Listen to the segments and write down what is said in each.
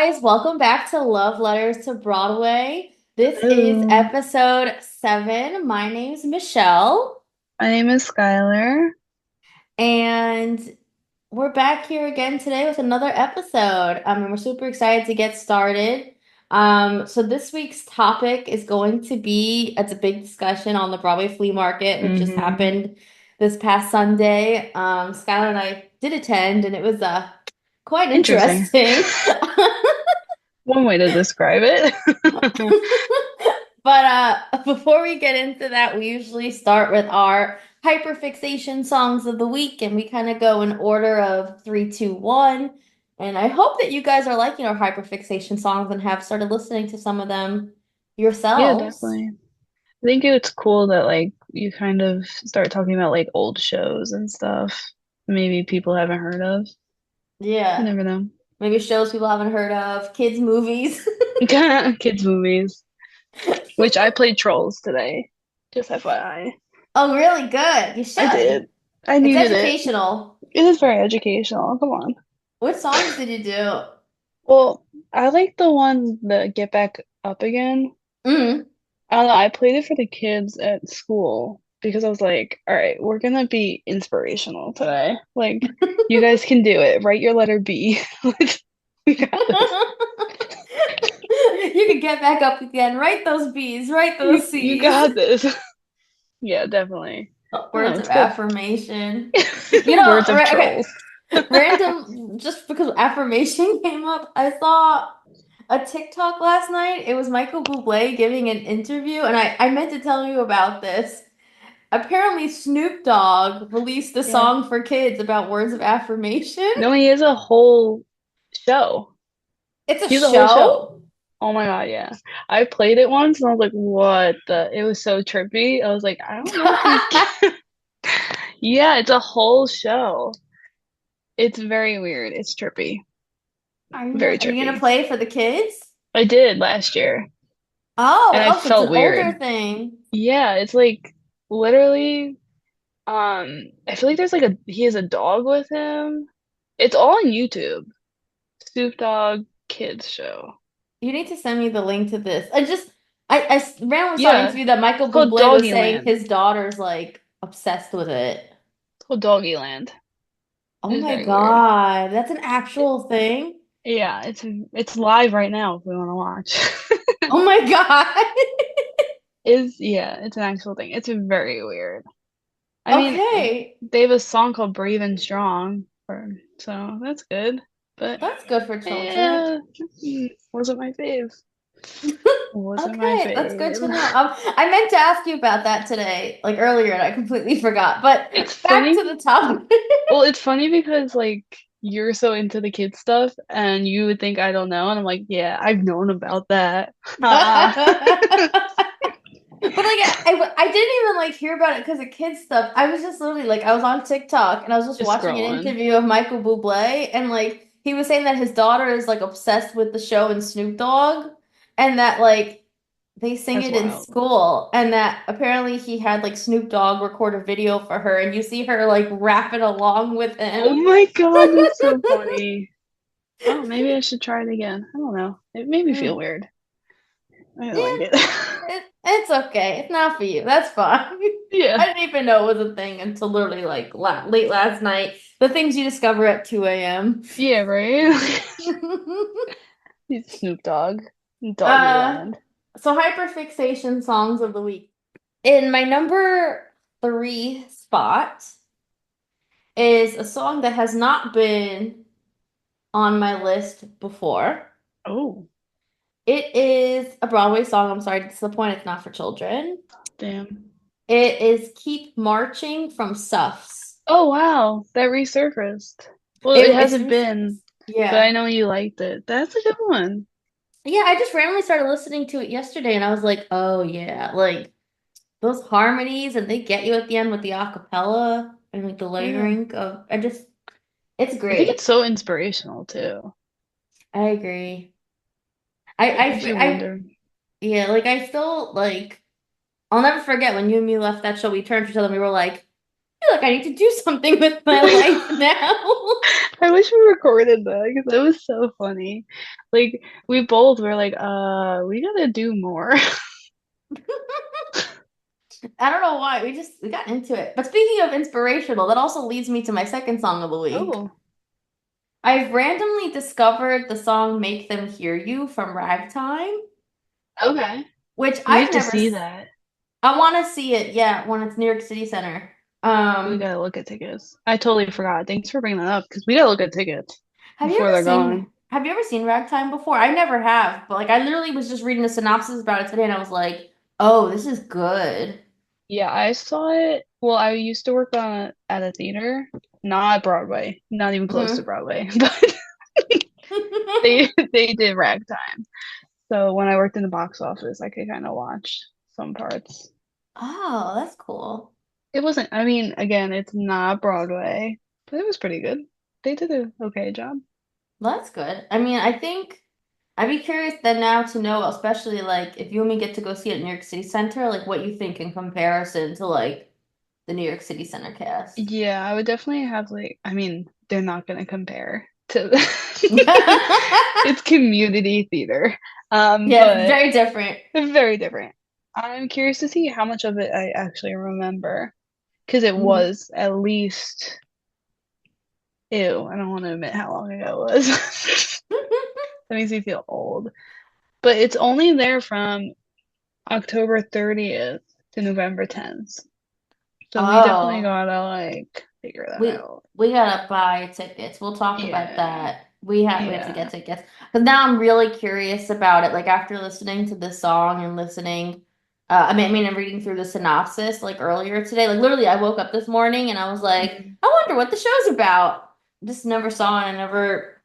guys, welcome back to Love Letters to Broadway. This is Hello, episode 7. My name's Michelle, my name is Skylar. and we're back here again today with another episode. And we're super excited to get started. So this week's topic is going to be it's a big discussion on the Broadway Flea Market, which just Hmm. happened this past Sunday. Skylar and I did attend, and it was quite Interesting. interesting. One way to describe it. But before we get into that, we usually start with our hyperfixation songs of the week, and we kind of go in order of three, two, one. And I hope that you guys are liking our hyperfixation songs and have started listening to some of them Yeah, yourselves. definitely. I think it's cool that you kind of start talking about like old shows and stuff. Maybe people haven't heard of. You Yeah, never know. maybe shows people haven't heard of, kids' movies. Kids movies, which I played Trolls today. Just FYI. Oh, really good. You I should. did. I It's needed it. educational. It is very educational. Come on. What songs did you do? Well, I like the one, the Get Back Up Again. Mm. I don't know, I played it for the kids at school because I was like, all right, we're gonna be inspirational today. Like, you guys can do it. Write your letter B. We got this. You can get back up again. Write those B's, write those You C's. got this. Yeah, definitely. I don't know, Words of it's good. affirmation. You know, Words of okay, trolls. random, just because affirmation came up, I saw a TikTok last night. It was Michael Bublé giving an interview, and I meant to tell you about this. Apparently, Snoop Dogg released a Yeah. song for kids about words of affirmation. No, he has a whole show. It's a He's a whole show. show. Oh my God, yeah. I played it once and I was like, what the? It was so trippy. I was like, I don't know if these Yeah, it's a whole show. It's very weird. It's trippy. Very Are you gonna trippy. play for the kids? I did last year and I Oh, so it's felt an older weird. thing. Yeah, it's like literally I feel like there's like a he has a dog with him. It's all on YouTube. Snoop Dogg Kids Show. You need to send me the link to this. Randomly saw an Yeah, interview that Michael it's called Bublé was Doggy saying Land. his daughter's like obsessed with it. It's called Doggy Land. Oh It's my very weird. God, that's an actual thing. Yeah, it's live right now if we want to watch. Oh my God. Is yeah, it's an actual thing. It's very weird. I mean, Okay, they have a song called Brave and Strong, so that's good. But that's good for children. yeah, wasn't my fave. Wasn't my Okay, that's good to fave. know. I meant to ask you about that today, like earlier, and I completely forgot. But It's back to funny. the topic. Well, it's funny because like you're so into the kids stuff and you would think I don't know, and I'm like, yeah, I've known about that. But like I didn't even like hear about it because of kids stuff. I was just literally like I was on TikTok and I was just Just watching an scrolling. interview of Michael Bublé and like he was saying that his daughter is like obsessed with the show and Snoop Dogg and that like they sing That's it in wild. school and that apparently he had like Snoop Dogg record a video for her and you see her like rapping along with Oh him. my God, that's so funny. Oh, maybe I should try it again. I don't know. It made me feel Mm, weird. I didn't like yeah, it. it's okay. It's not for you. That's fine. I Yeah. didn't even know it was a thing until literally like la late last night. The things you discover at 2 a.m. Yeah, right? He's Snoop Dogg. Doggy Uh, Land. so hyperfixation songs of the week. In my number 3 spot is a song that has not been on my list before. Oh, It is a Broadway song. I'm sorry to disappoint. It's not for children. damn. It is Keep Marching from Suffs. Oh, wow. That resurfaced. Well, it It's hasn't recent. been, but I Yeah. know you liked it. That's a good one. Yeah, I just randomly started listening to it yesterday and I was like, oh yeah, like those harmonies and they get you at the end with the acapella and like the Yeah. layering of it's I think it's great. so inspirational too. I agree. It makes you wonder. Yeah, like I still like I'll never forget when you and me left that show, we turned to each other and we were like, feel like I need to do something with my life now. I wish we recorded that because it was so funny. Like we both were like, we gotta do more. I don't know why. We got into it. But speaking of inspirational, that also leads me to my second song of the week. Oh, I've randomly discovered the song Make Them Hear You from Ragtime, okay. which We have I've to never see that. I want to see it, yeah, when it's New York City Center. We Um, gotta look at tickets. I totally forgot. Thanks for bringing that up because we gotta look at tickets before they're gone. have you ever seen Ragtime before? I never have, but like I literally was just reading a synopsis about it today and I was like, "Oh, this is good." Yeah, I saw it. Well, I used to work on at a theater, not Broadway, not even close to Hmm. Broadway, but they did ragtime. So when I worked in the box office, I could kind of watch some parts. Oh, that's cool. It wasn't, I mean, again, it's not Broadway, but it was pretty good. They did an okay job. That's good. I mean, I think I'd be curious then now to know, especially like if you and me get to go see it in New York City Center, like what you think in comparison to like the New York City Center cast. Yeah, I would definitely have like, I mean, they're not gonna compare to it's community theater. Yeah, it's But very different. very different. I'm curious to see how much of it I actually remember because it Mhm. was at least, ew, I don't want to admit how long ago it was. That makes me feel old. But it's only there from October 30th to November 10th. So we definitely Oh. gotta like figure that We out. we gotta buy tickets. We'll talk about Yeah. that. We have to get Yeah. tickets. Because now I'm really curious about it. Like after listening to this song and listening, and reading through the synopsis like earlier today. Like literally, I woke up this morning and I was like, Mhm. I wonder what the show's about. Just never saw it. I never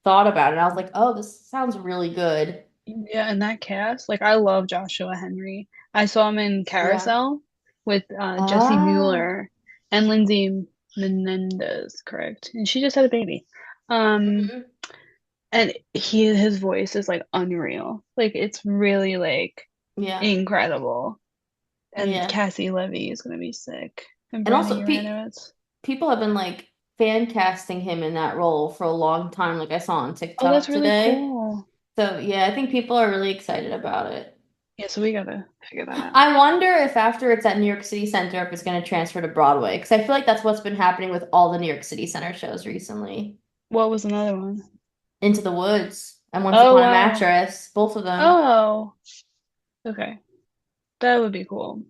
thought about it. I was like, oh, this sounds really good. Yeah, and that cast, like I love Joshua Henry. I saw him in Yeah. Carousel with Jesse Ah. Mueller and Lindsay Menendez, correct? And she just had a baby. Um, Mhm. and his voice is like unreal. Like it's really like Yeah. incredible. And Yeah. Cassie Levy is gonna be sick. And And Brandon also, Uranowitz. people have been like fan casting him in that role for a long time, like I saw on Oh, that's TikTok really today. cool. So yeah, I think people are really excited about it. Yeah, so we gotta figure that out. I wonder if after it's at New York City Center, if it's going to transfer to Broadway, because I feel like that's what's been happening with all the New York City Center shows recently. What was another one? Into the Woods and Once Oh Upon a wow. Mattress, both of them. Oh, okay. That would be cool.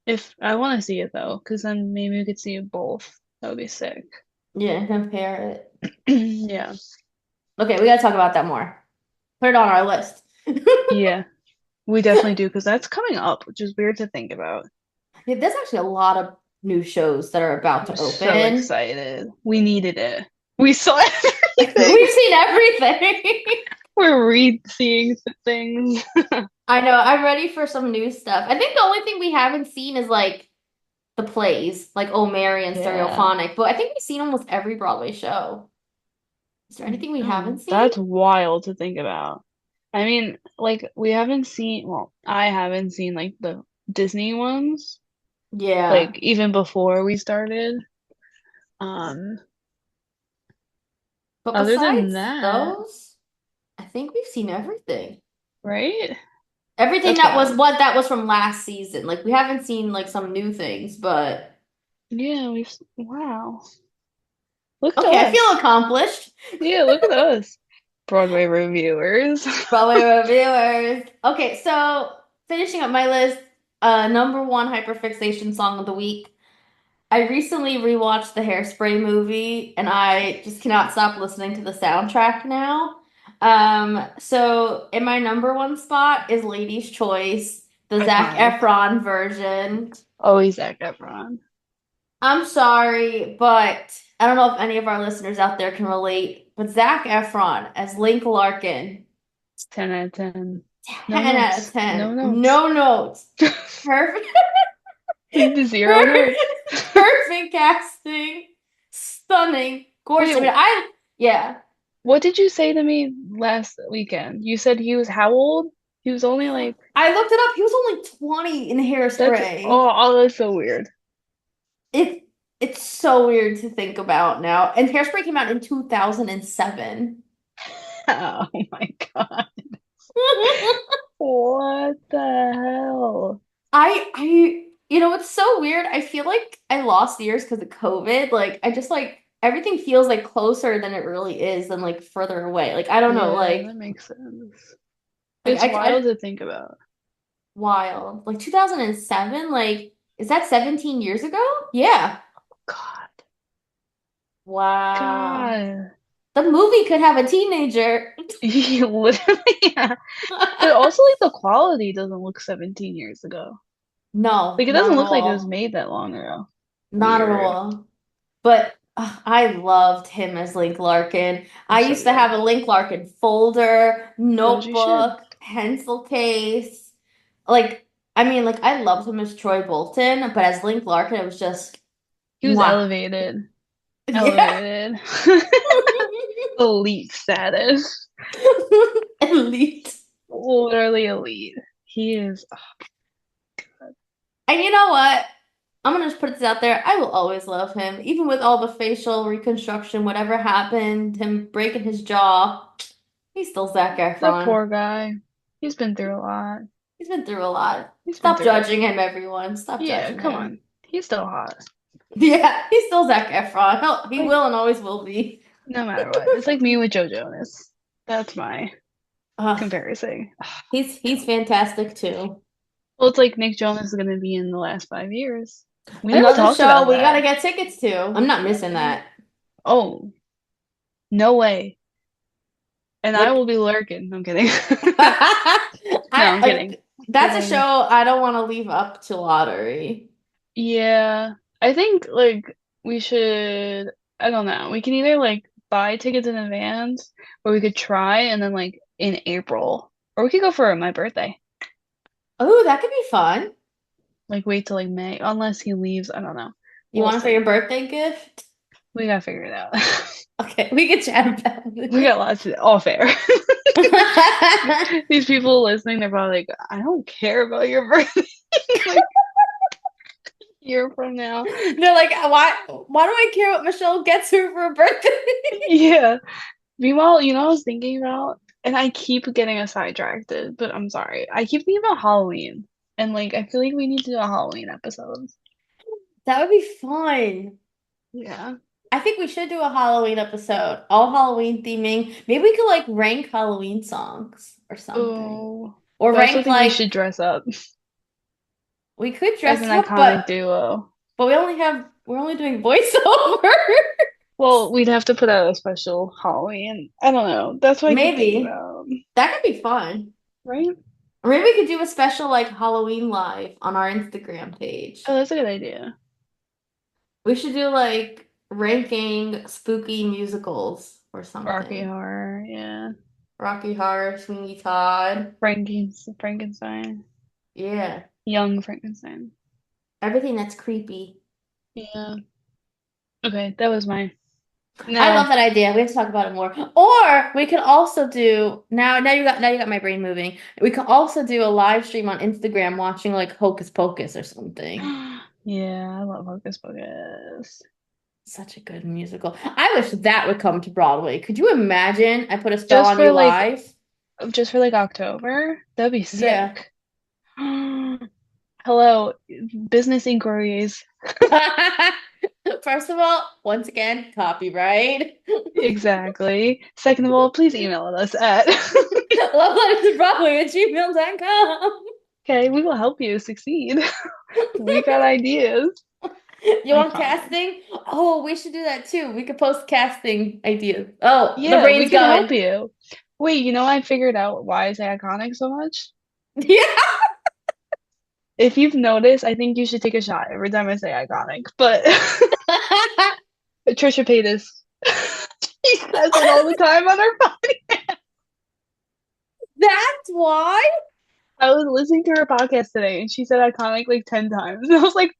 If I want to see it though, because then maybe we could see it both. That would be sick. Yeah, compare it. Yeah. Okay, we got to talk about that more. Put it on our list. Yeah. We definitely do, because that's coming up, which is weird to think about. Yeah, there's actually a lot of new shows that are about I'm to so open. excited. We needed it. We saw everything. We've seen everything. We're re-seeing things. I know. I'm ready for some new stuff. I think the only thing we haven't seen is like the plays, like Oh Mary and Yeah. Stereophonic. But I think we've seen almost every Broadway show. Is there anything we haven't Oh, seen? that's wild to think about. I mean, like we haven't seen, well, I haven't seen like the Disney ones, Yeah. like even before we started. Um, But Other than besides that, those, I think we've seen everything. right? Everything That's wild. that was from last season. Like we haven't seen like some new things, but Yeah, wow. Look at okay, I feel us. accomplished. Yeah, look at us. Broadway reviewers. Broadway reviewers. Okay, so finishing up my list, number one hyperfixation song of the week. I recently rewatched the Hairspray movie and I just cannot stop listening to the soundtrack now. So in my number one spot is Lady's Choice, the Zac Iconic. Efron version. Always Zac Efron. I'm sorry, but I don't know if any of our listeners out there can relate, but Zac Efron as Link Larkin, 10 out of 10. No 10 out of notes. 10. No notes. No notes. Perfect. Zero Perfect, notes. perfect casting. Stunning. Gorgeous. Wait, I mean, yeah. what did you say to me last weekend? You said he was how old? He was only like, I looked it up. He was only 20 in that's, Hairspray. that's so weird. It. It's so weird to think about now. And Hairspray came out in 2007. Oh my God. What the hell? It's so weird. I feel like I lost years because of COVID. Like, I just like everything feels like closer than it really is and like further away. Like, I don't know, Yeah, that makes sense. like It's I wild to think about. wild. Like 2007, like, is that 17 years ago? Yeah. God. Wow. God. The movie could have a teenager. Literally, yeah. But also, like, the quality doesn't look 17 years ago. No, Like, it not doesn't at look like it was all. made that long ago. Not at Weird. all. But I loved him as Link Larkin. I It's so used to have good. a Link Larkin folder, As you should. notebook, pencil case. Like, like I loved him as Troy Bolton, but as Link Larkin, it was just He was mwah. elevated. Yeah. Elevated. Elite status. Elite. Literally elite. He is. And you know what? I'm gonna just put this out there. I will always love him, even with all the facial reconstruction, whatever happened, him breaking his jaw. He's still Zac The Efron. poor guy. He's been through a lot. He's been through a lot. He's been Stop through it. judging him, everyone. Stop Yeah, judging come him. on. He's still hot. Yeah, he's still Zac Efron. He Like, will and always will be. no matter what. It's like me with Joe Jonas. That's my Uh, comparison. he's fantastic too. Well, it's like Nick Jonas is going to be in the last 5 years. We never Another talked show about we gotta that. get tickets to. I'm not missing that. Oh, no way. And I will Like, be lurking. I'm kidding. No, I I'm kidding. like that's a show Kidding. I don't want to leave up to lottery. Yeah, I think like we should, I don't know. We can either like buy tickets in advance or we could try and then like in April. Or we could go for my birthday. Oh, that could be fun. Like wait till like May, unless he leaves. I don't know. You We'll want it for your see. birthday gift? We gotta figure it out. Okay, we can chat about We got it. lots of all fair. These people listening, they're probably like, I don't care about your birthday. Like a year from now. They're like, why do I care what Michelle gets her for a birthday? Yeah. Meanwhile, I was thinking about, and I keep getting us sidetracked, but I'm sorry. I keep thinking about Halloween. And like I feel like we need to do a Halloween episode. That would be fun. Yeah. I think we should do a Halloween episode, all Halloween theming. Maybe we could like rank Halloween songs or something. Oh. Or But I also rank think we like should dress up we could as dress an up, iconic duo. but we're only doing voiceover. Well, we'd have to put out a special Halloween. I don't know. That's what I keep thinking Maybe. about. That could be fun. Right? Or maybe we could do a special like Halloween live on our Instagram Oh, page. that's a good idea. We should do like ranking spooky musicals or Rocky something. Horror, yeah. Rocky Horror, Sweeney Todd. Frankenstein. Yeah. Young Frankenstein. Everything that's creepy. Yeah. Okay, that was mine. I love Now, that idea. We have to talk about it more. Or we could also do now you got my brain moving. We could also do a live stream on Instagram watching like Hocus Pocus or something. yeah, I love Hocus Pocus. Such a good musical. I wish that would come to Broadway. Could you imagine? I put a spell Just on for you like live. just for like October, that'd be Yeah. sick. Hello, business inquiries. First of all, once again, copyright. Exactly. Second of all, please email us at Lovelettersbroadway@gmail.com. Okay, we will help you succeed. We got ideas. You want Iconic. casting? Oh, we should do that too. We could post casting ideas. Oh, the Yeah, we brain's can help going. you. Wait, I figured out why I say iconic so much? Yeah. If you've noticed, I think you should take a shot every time I say iconic. But Trisha Paytas, she says it all the time on her phone. That's why? I was listening to her podcast today and she said iconic like 10 times. And I was like,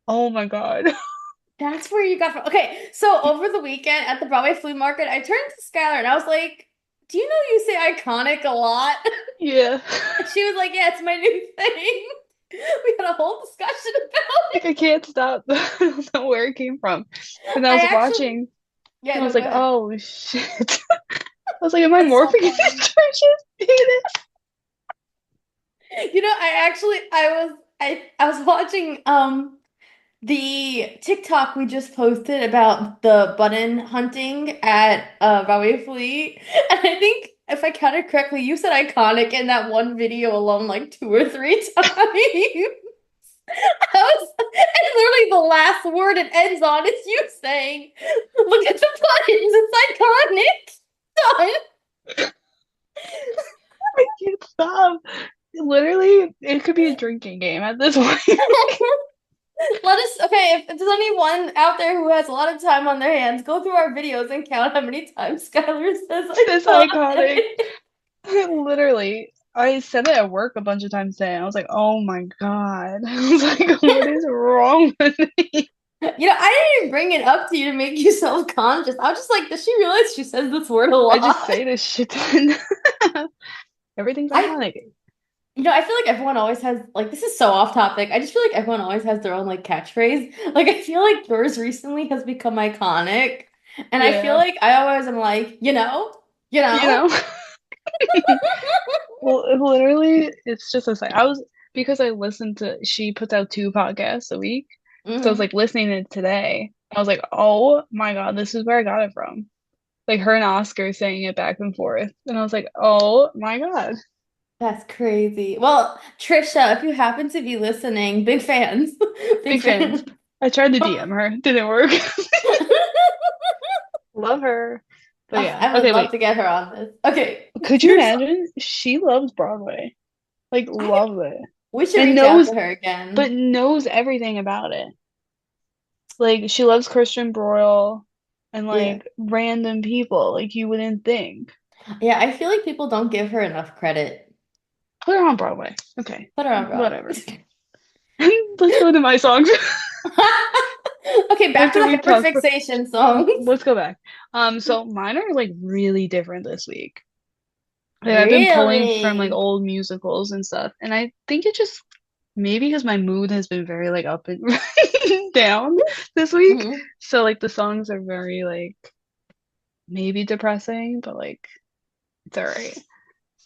oh my God. That's where you got from. Okay, so over the weekend at the Broadway Flea Market, I turned to Skylar and I was like, "Do you know you say iconic a lot?" Yeah. And she was like, "Yeah, it's my new thing." We had a whole discussion about Like it. I can't stop. I don't know where it came from. And I I was actually, watching yeah, and I no, was go like, ahead. oh shit. I was like, am I That's so morphing into funny. Trisha's penis? I was watching the TikTok we just posted about the button hunting at Broadway Flea, and I think if I counted correctly, you said iconic in that one video alone like two or three times. And literally the last word it ends on is you saying, "Look at the buttons, it's iconic." Done. I can't stop. Literally, it could be a drinking game at this point. Let us, okay, if there's anyone out there who has a lot of time on their hands, go through our videos and count how many times Skylar says It's iconic. iconic. Literally, I said it at work a bunch of times today. And I was like, oh my God. I was like, what is wrong with me? I didn't even bring it up to you to make you self-conscious. I was just like, does she realize she says this word a I just lot? say this shit ton. Everything's I, iconic. I feel like everyone always has, like, this is so off topic. I just feel like everyone always has their own, like, catchphrase. Like, I feel like yours recently has become iconic. And I feel Yeah, like I always am like, you you know? know? Well, literally, it's just a thing. Because I listened to, she puts out 2 podcasts a week. So I was Hmm. like listening to it today. I was like, oh my God, this is where I got it from. Like her and Oscar saying it back and forth. And I was like, oh my God. That's crazy. Well, Trisha, if you happen to be listening, big fans. Big Big fans. fans. I tried to DM her, didn't work. Love her. But Oh, yeah. I would Okay, love wait. to get her on this. Okay. Could you Here's imagine? She loves Broadway. Like I loves it. we should And reach out to knows her but again. knows everything about it. Like she loves Christian Broyle and Yeah. like random people. Like you wouldn't think. Yeah, I feel like people don't give her enough credit. Put her on Broadway. Okay. Put her on Whatever. Broadway. Let's go to my songs. Okay, back to After the we talk for hyperfixation songs. let's go back. So mine are like really different this week. Like I've been pulling from like Really? old musicals and stuff, and I think it just maybe because my mood has been very like up and down this week. Hmm. So like the songs are very like maybe depressing, but like it's all right.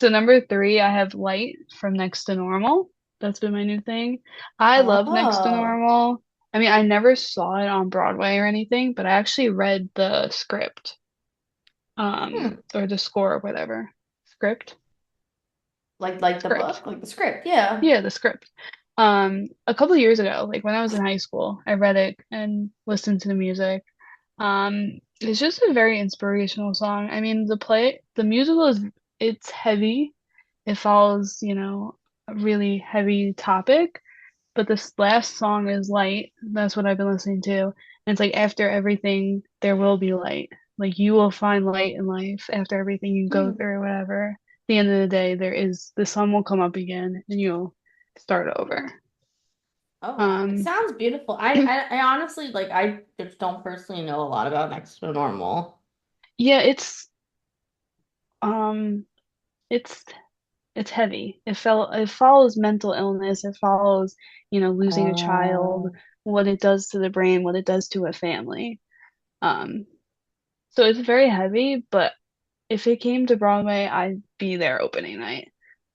So number 3, I have Light from Next to Normal. That's been my new thing. I love Next to Oh. Normal. I mean, I never saw it on Broadway or anything, but I actually read the script, Hmm. or the score or whatever. Script? Like the Script. book, like the script. Yeah. Yeah, the script. A couple of years ago, like when I was in high school, I read it and listened to the music. It's just a very inspirational song. I mean, the musical it's heavy. It follows, a really heavy topic, but this last song is light. That's what I've been listening to. And it's like after everything, there will be light. Like you will find light in life after everything you go Hmm. through, whatever. At the end of the day, the sun will come up again and you'll start over. Oh wow, it Um, sounds beautiful. I honestly like I just don't personally know a lot about Next to Normal. yeah, um it's it's heavy. It follows mental illness. It follows, losing a child, Oh. what it does to the brain, what it does to a family. Um, so it's very heavy, but if it came to Broadway, I'd be there opening night.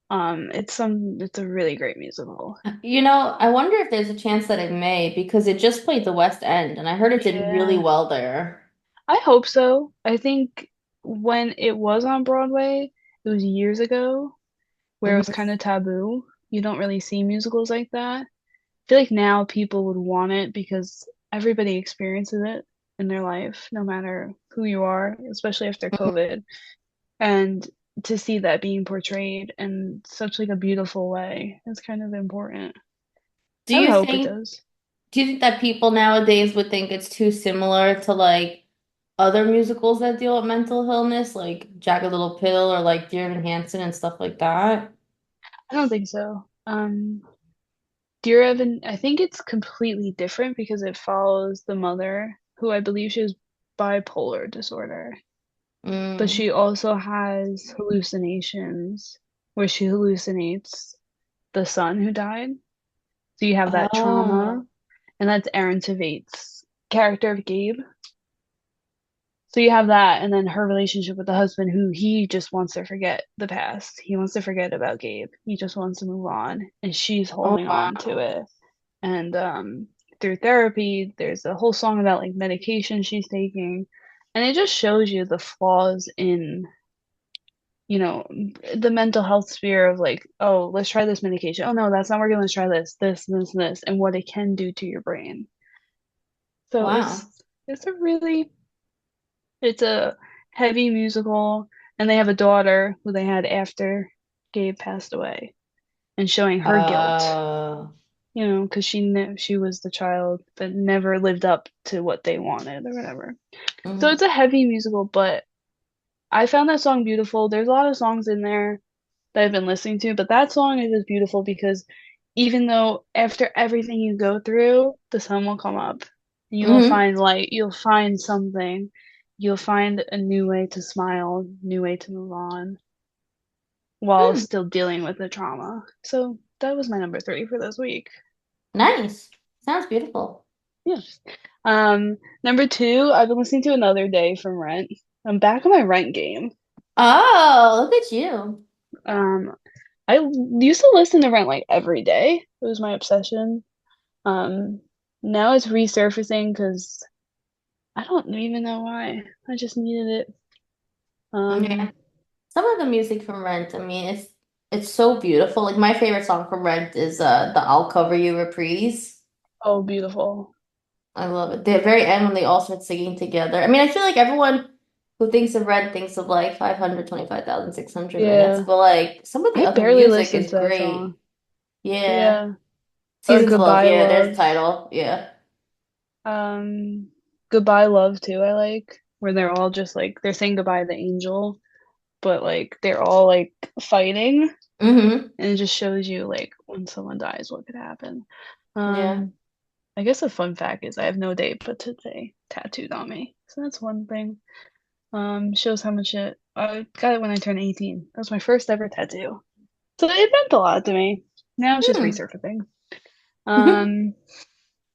It's a really great musical. I wonder if there's a chance that it may because it just played the West End and I heard it did really Yeah, well there. I hope so. I think when it was on Broadway, it was years ago, where it was Mhm. kind of taboo. You don't really see musicals like that. I feel like now people would want it because everybody experiences it in their life, no matter who you are, especially after Mhm. COVID. And to see that being portrayed in such like a beautiful way is kind of important. Do I would you hope it think does. do you think that people nowadays would think it's too similar to like other musicals that deal with mental illness, like Jagged Little Pill or like Dear Evan Hansen and stuff like that? I don't think so. Dear Evan, I think it's completely different because it follows the mother, who I believe she has bipolar disorder, but Mm. she also has hallucinations where she hallucinates the son who died. So you have that trauma, Oh, and that's Aaron Tveit character of Gabe. So you have that, and then her relationship with the husband, who he just wants to forget the past. He wants to forget about Gabe. He just wants to move on, and she's oh holding on to wow. it. And through therapy, there's a whole song about like medication she's taking, and it just shows you the flaws in, you know, the mental health sphere of like, oh, let's try this medication. Oh no, that's not working. Let's try this, and what it can do to your brain. So Wow. it's a heavy musical, and they have a daughter who they had after Gabe passed away, and showing her guilt, Uh, because she knew she was the child that never lived up to what they wanted or whatever. So mm, it's a heavy musical, but I found that song beautiful. There's a lot of songs in there that I've been listening to, but that song is just beautiful because even though after everything you go through, the sun will come up. You will hmm. find light, you'll find something, you'll find a new way to smile, new way to move on while Hmm. still dealing with the trauma. So that was my number three for this week. Nice. Sounds beautiful. Yeah. Number two, I've been listening to Another Day from Rent. I'm back on my Rent game. Oh, look at you. Um, I used to listen to Rent like every day. It was my obsession. Um, Now it's resurfacing because I don't even know why. I just needed it. Yeah. Um, Some of the music from Rent, I mean, it's so beautiful. Like my favorite song from Rent is the I'll Cover You reprise. oh, beautiful. I love it. The very end when they all start singing together. I mean, I feel like everyone who thinks of Rent thinks of like 525,600 minutes, Yeah, but like some of the I other barely music listened is to that song. great. Yeah. Yeah, or Seasons of Love. Goodbye Yeah, there's the Love. title. Yeah. Um, Goodbye Love too. I like where they're all just like they're saying goodbye to the angel, but like they're all like fighting, Mm-hmm. and it just shows you like when someone dies, what could happen. Yeah. Um, I guess a fun fact is I have no date but today tattooed on me, so that's one thing. Shows how much it. I got it when I turned 18. That was my first ever tattoo. So it meant a lot to me. Now it's just Hmm. resurfacing. Um,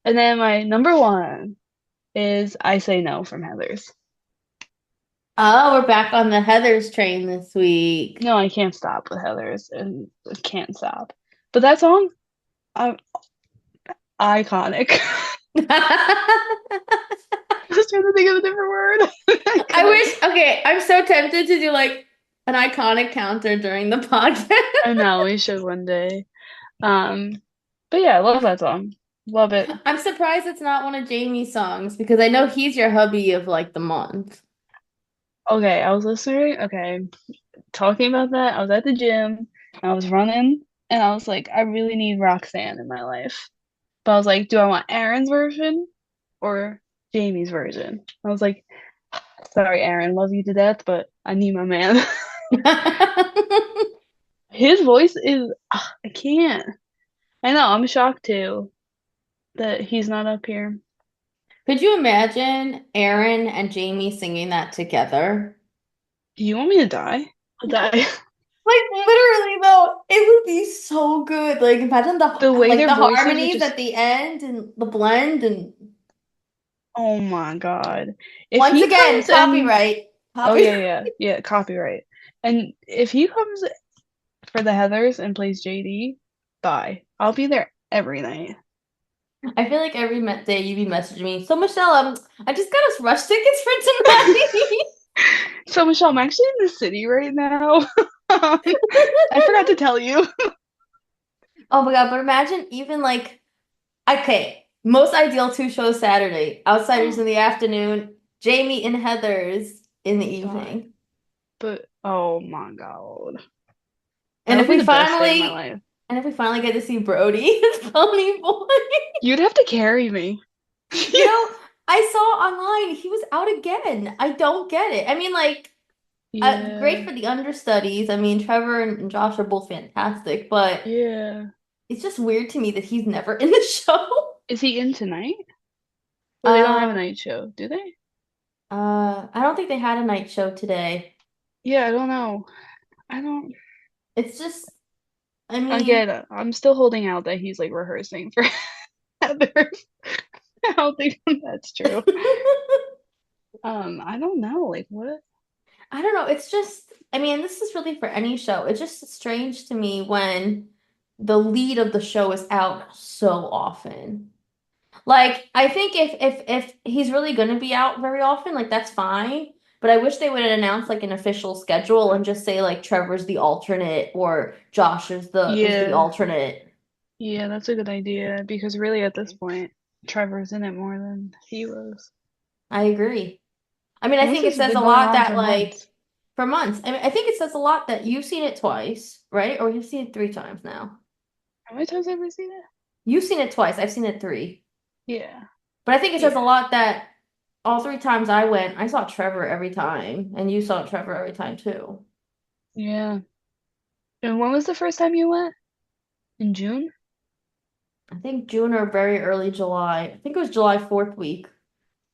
and then my number one is I Say No from Heathers. Oh, we're back on the Heathers train this week. No, I can't stop with Heathers and I can't stop. But that song, I iconic. I was trying to think of a different word. I Iconic. wish, okay, I'm so tempted to do like an iconic counter during the podcast. I know we should one day. Um, but yeah, I love that song. Love it. I'm surprised it's not one of Jamie's songs because I know he's your hubby of like the month. Okay, I was listening. Okay, talking about that, I was at the gym, I was running, and I was like, I really need Roxanne in my life. But I was like, do I want Aaron's version or Jamie's version? I was like, sorry, Aaron, love you to death, but I need my man. His voice is, I can't. I know, I'm shocked too that he's not up here. Could you imagine Aaron and Jamie singing that together? Do you want me to die? I'll die. Like literally though, it would be so good. Like imagine The way like their the voices would harmonies just, at the end and the blend and oh my God. If once he again, comes and, copyright. oh Copy. yeah, yeah, yeah, copyright. And if he comes for the Heathers and plays JD, bye. I'll be there every night. I feel like every day you be messaging me. So Michelle, I just got us rush tickets for tonight. So, Michelle, I'm actually in the city right now. I forgot to tell you. Oh my God, but imagine even like okay, most ideal two shows Saturday. Outsiders in the afternoon, Jamie and Heather's in the God, evening. but oh my God. That And would be the best day of my life. if we finally get to see Brody, his pony boy. You'd have to carry me. You know, I saw online he was out again. I don't get it. I mean, like, great Yeah, for the understudies. I mean, Trevor and Josh are both fantastic, but yeah. it's just weird to me that he's never in the show. Is he in tonight? Well, they don't have a Uh, night show, do they? I don't think they had a night show today. Yeah, I don't know. I don't. It's just. I mean, Again, I'm still holding out that he's like rehearsing for Heather. I don't think that's true. I don't know. Like what? I don't know. It's just, I mean, this is really for any show. It's just strange to me when the lead of the show is out so often. Like, I think if he's really going to be out very often, like that's fine. But I wish they would announce like an official schedule and just say like Trevor's the alternate or Josh is the Yeah, alternate. yeah, that's a good idea because really at this point, Trevor's in it more than he was. I agree. I mean, I And this think it has says been a going lot on that for like months. for months. I mean, I think it says a lot that you've seen it twice, right? Or you've seen it three times now. How many times have we seen it? You've seen it twice. I've seen it three. Yeah, But I think it says a yeah, lot that all three times I went, I saw Trevor every time, and you saw Trevor every time too. yeah. And when was the first time you went? In June? I think June or very early July. I think it was July 4th week.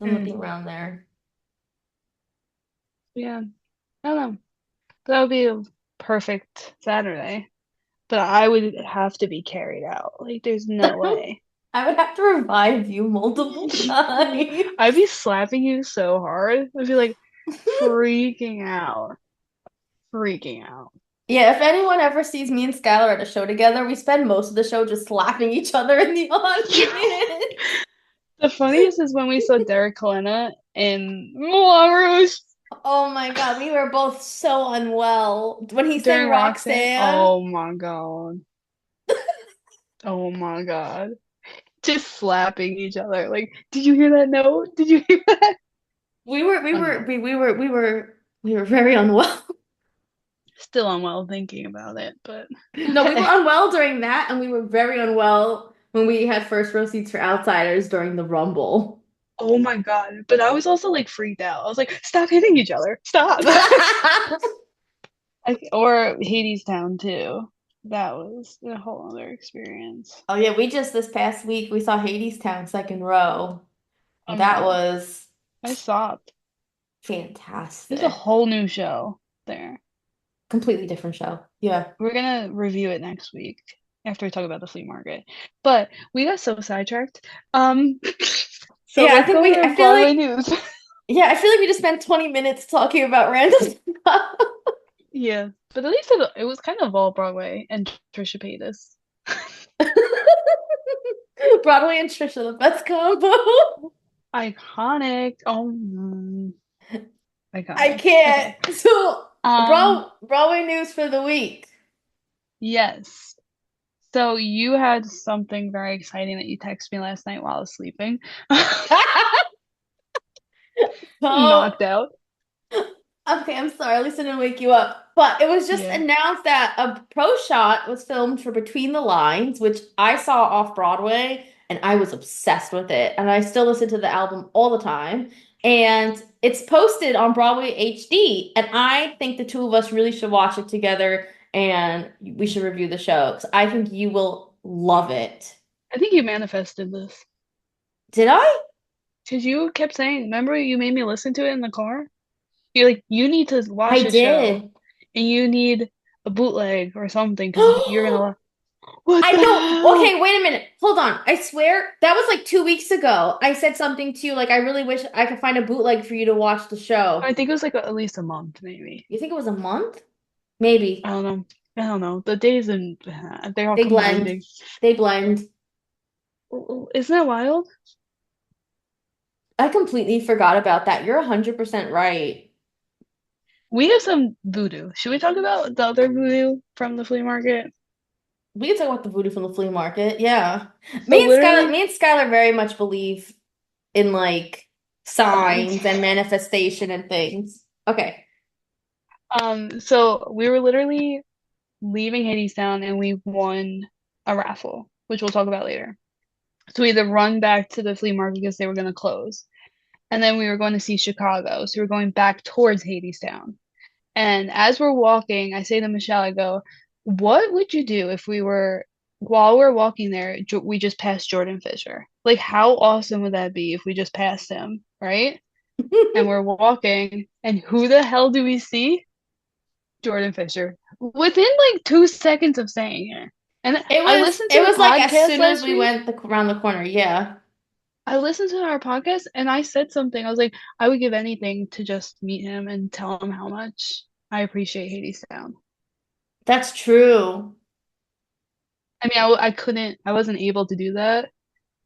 I'm Mm, looking around there. yeah, I don't know. That would be a perfect Saturday. But I would have to be carried out. Like, there's no way. I would have to revive you multiple I'd times. be slapping you so hard. I'd be like freaking out. Freaking out. Yeah, if anyone ever sees me and Skylar at a show together, we spend most of the show just slapping each other in the audience. The funniest is when we saw Derek Colonna in Moulin Rouge Oh my God, we were both so unwell. When he sang during Roxanne. Roxanne, Oh my God. Oh my God. Just slapping each other. Like, did you hear that note? Did you hear that? we were we were Unreal. we were very unwell. Still unwell thinking about it, but No, we were unwell during that, and we were very unwell when we had first row seats for Outsiders during the Rumble. oh my God. But I was also like freaked out. I was like, stop hitting each other. Stop. Or Hadestown too. That was a whole other experience. Oh yeah, we just this past week we saw Hadestown second row. That Unreal. was I sobbed. There's a fantastic. whole new show there. Completely different show. Yeah. We're gonna review it next week after we talk about the flea market. But we got so sidetracked. So Yeah, I let's think go we over I feel Broadway like news. yeah, I feel like we just spent 20 minutes talking about random stuff. Yeah, but at least it was kind of all Broadway and Trisha Paytas. Broadway and Trisha, the best combo. Iconic. Oh, I iconic. can't. Okay. So, Um, Broadway news for the week. yes. So you had something very exciting that you texted me last night while I was sleeping. So, Knocked out. okay, I'm sorry. At least I didn't wake you up. But it was just Yeah. announced that a pro shot was filmed for Between the Lines, which I saw off Broadway, and I was obsessed with it. And I still listen to the album all the time. And it's posted on Broadway HD. And I think the two of us really should watch it together and we should review the show because I think you will love it. I think you manifested this. Did I? Because you kept saying, remember you made me listen to it in the car? You're like, you need to watch I this show did. and you need a bootleg or something because you're gonna what I the know. hell? Okay, wait a minute. Hold on. I swear that was like 2 weeks ago. I said something to you like I really wish I could find a bootleg for you to watch the I show. think it was like at least a month, maybe. You think it was a month? I Maybe. don't know. I don't know. The days and they're all They blend. combining. They blend. Isn't that wild? I completely forgot about that. You're 100% right. We have some voodoo. Should we talk about the other voodoo from the flea market? We can talk about the voodoo from the flea market. Yeah. So literally Me and Skylar very much believe in like signs. signs and manifestation and things. Okay. So we were literally leaving Hadestown and we won a raffle, which we'll talk about later. So we had to run back to the flea market because they were gonna close. And then we were going to see Chicago. So we were going back towards Hadestown. And as we're walking, I say to Michelle, I go, what would you do if while we're walking there, we just passed Jordan Fisher? Like, how awesome would that be if we just passed him, right? And we're walking, and who the hell do we see? Jordan Fisher. Within like 2 seconds of saying it. And I listened to It the was like as podcast soon as last we week. went around the corner. Yeah. I listened to our podcast and I said something. I was like, I would give anything to just meet him and tell him how much I appreciate Hadestown. That's true. I mean, I couldn't, I wasn't able to do that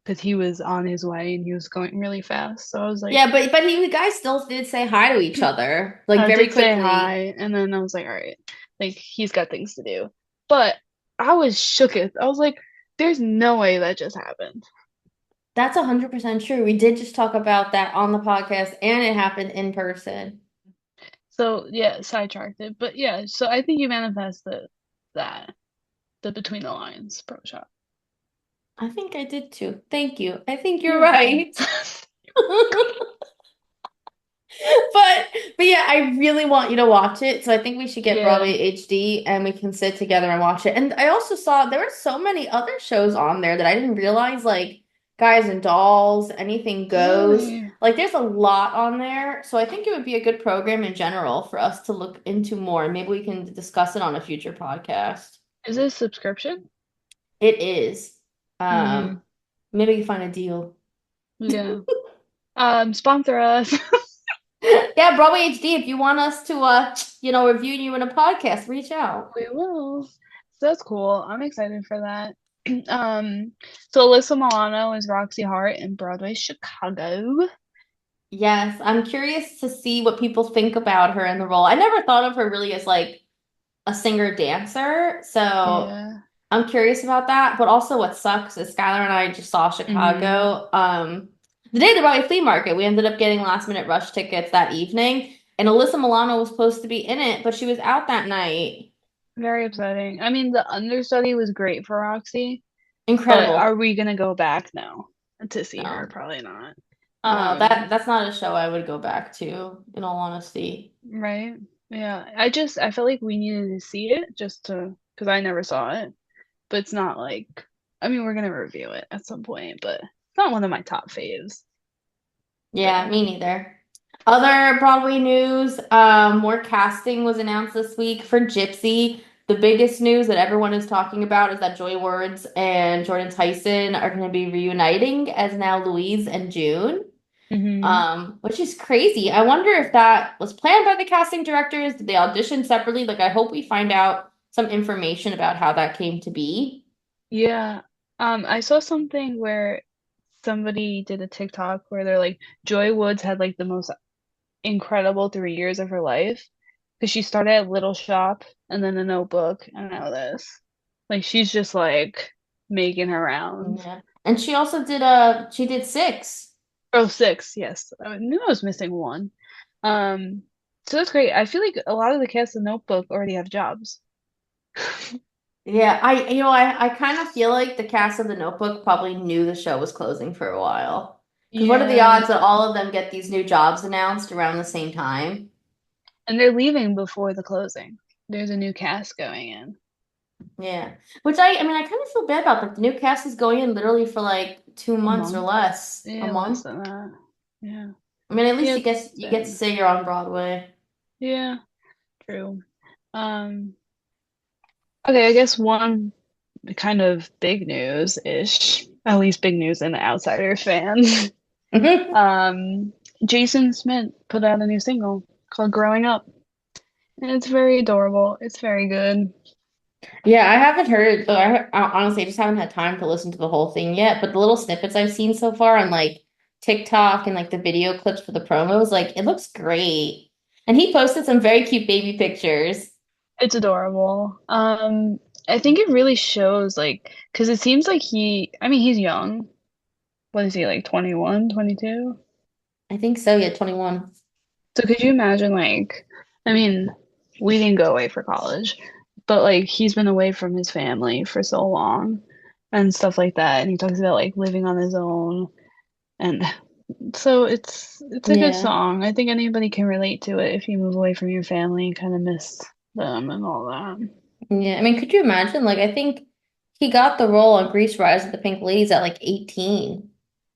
because he was on his way and he was going really fast. So I was like, Yeah, but you guys still did say hi to each other, like I very did say quickly. hi, and then I was like, all right, like he's got things to do. But I was shooketh. I was like, there's no way that just happened. That's 100% true. We did just talk about that on the podcast and it happened in person. So yeah, sidetracked it. But yeah, so I think you manifested that, the between the lines pro shot. I think I did too. Thank you. I think you're You're welcome. right. But yeah, I really want you to watch it. So I think we should get Yeah, Broadway HD and we can sit together and watch it. And I also saw there were so many other shows on there that I didn't realize, like Guys and Dolls, Anything Goes. really. Like there's a lot on there. So I think it would be a good program in general for us to look into more. And maybe we can discuss it on a future podcast. Is this subscription? It is. Hmm. Maybe we can find a deal. Yeah. Sponsor us. Yeah, Broadway HD, if you want us to review you in a podcast, reach out. We will. So that's cool. I'm excited for that. Um, so Alyssa Milano is Roxy Hart in Broadway Chicago. Yes, I'm curious to see what people think about her in the role. I never thought of her really as like a singer dancer, so Yeah. I'm curious about that. But also, what sucks is Skylar and I just saw Hmm. Chicago. The day of the Broadway Flea Market, we ended up getting last minute rush tickets that evening, and Alyssa Milano was supposed to be in it, but she was out that night. Very upsetting. I mean, the understudy was great for Roxy, but are Incredible. we gonna go back now to see her? No, Probably not. no, Um, that's not a show I would go back to, in all honesty. right? Yeah. I felt like we needed to see it just to, because I never saw it, but it's not like, I mean, we're gonna review it at some point, but it's not one of my top faves. But Yeah, me neither. Other Broadway news, more casting was announced this week for Gypsy. The biggest news that everyone is talking about is that Joy Words and Jordan Tyson are going to be reuniting as now Louise and June, hmm. which is crazy. I wonder if that was planned by the casting directors. Did they audition separately? Like, I hope we find out some information about how that came to be. Yeah. I saw something where somebody did a TikTok where they're like, Joy Woods had like the most incredible 3 years of her life because she started at Little Shop and then The Notebook and now this. Like she's just like making her rounds. Yeah. And she did six. Oh, six, yes. I knew I was missing one. Um, so that's great. I feel like a lot of the cast of Notebook already have jobs. Yeah, I kind of feel like the cast of The Notebook probably knew the show was closing for a while. Because what are the Yeah. odds that all of them get these new jobs announced around the same time? And they're leaving before the closing. There's a new cast going in. Yeah. Which I mean, I kind of feel bad about that. The new cast is going in literally for like two A months or month. less. A Yeah, less month. than that. Yeah. I mean, at least Yeah, you get to same. say you're on Broadway. Yeah, true. Um, okay, I guess one kind of big news-ish, at least big news in the Outsider fans. Mhm. Um, Jason Smith put out a new single called Growing Up. And it's very adorable. It's very good. Yeah, I haven't heard. Honestly, I just haven't had time to listen to the whole thing yet. But the little snippets I've seen so far on like TikTok and like the video clips for the promos, like it looks great. And he posted some very cute baby pictures. It's adorable. I think it really shows like because it seems like I mean he's young. What is he like 21, 22? I think so. Yeah, 21. So could you imagine like I mean, we didn't go away for college, but like he's been away from his family for so long and stuff like that. And he talks about like living on his own and so it's a good Yeah. song. I think anybody can relate to it if you move away from your family and kind of miss them and all that. Yeah. I mean, could you imagine? Like, I think he got the role on Grease Rise of the Pink Ladies at like 18. And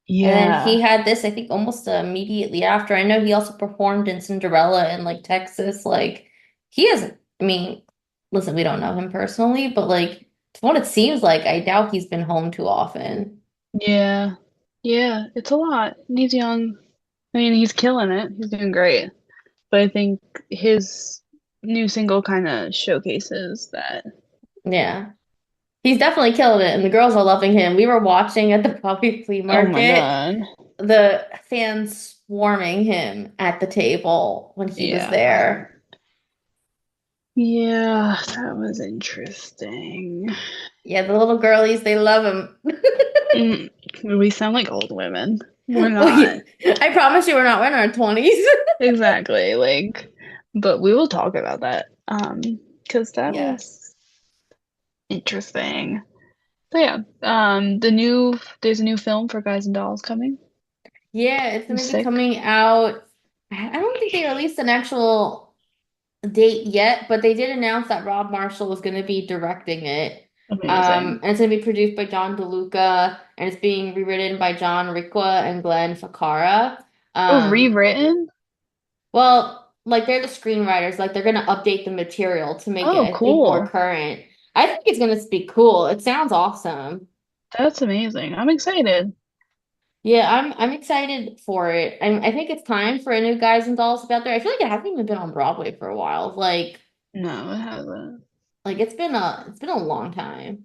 then he Yeah. had this, I think, almost immediately after. I know he also performed in Cinderella in like Texas. Like he has I mean, listen, we don't know him personally, but like, from what it seems like, I doubt he's been home too often. Yeah. Yeah, it's a lot. And he's young. I mean, he's killing it. He's doing great. But I think his new single kind of showcases that. Yeah. He's definitely killing it, and the girls are loving him. We were watching at the Broadway Flea Oh my Market, God. the fans swarming him at the table when he was Yeah. there. Yeah, that was interesting. Yeah, the little girlies, they love him. Mm, we sound like old women. We're not. We, I promise you, we're not in our 20s. Exactly. But we will talk about that. Because that Yeah. was interesting. So yeah, there's a new film for Guys and Dolls coming. Yeah, it's I'm gonna be sick. coming out. I don't think they released an actual date yet, but they did announce that Rob Marshall was going to be directing it. Amazing. And it's going to be produced by John DeLuca, and it's being rewritten by John Requa and Glenn Ficarra. Oh, Um, rewritten? well, like they're the screenwriters, like they're going to update the material to make it, Oh, I think, more cool. current. I think it's going to be cool. It sounds awesome. That's amazing. I'm excited. Yeah, I'm excited for it. I think it's time for a new Guys and Dolls out there. I feel like it hasn't even been on Broadway for a while. No, it hasn't. Like it's been a long time.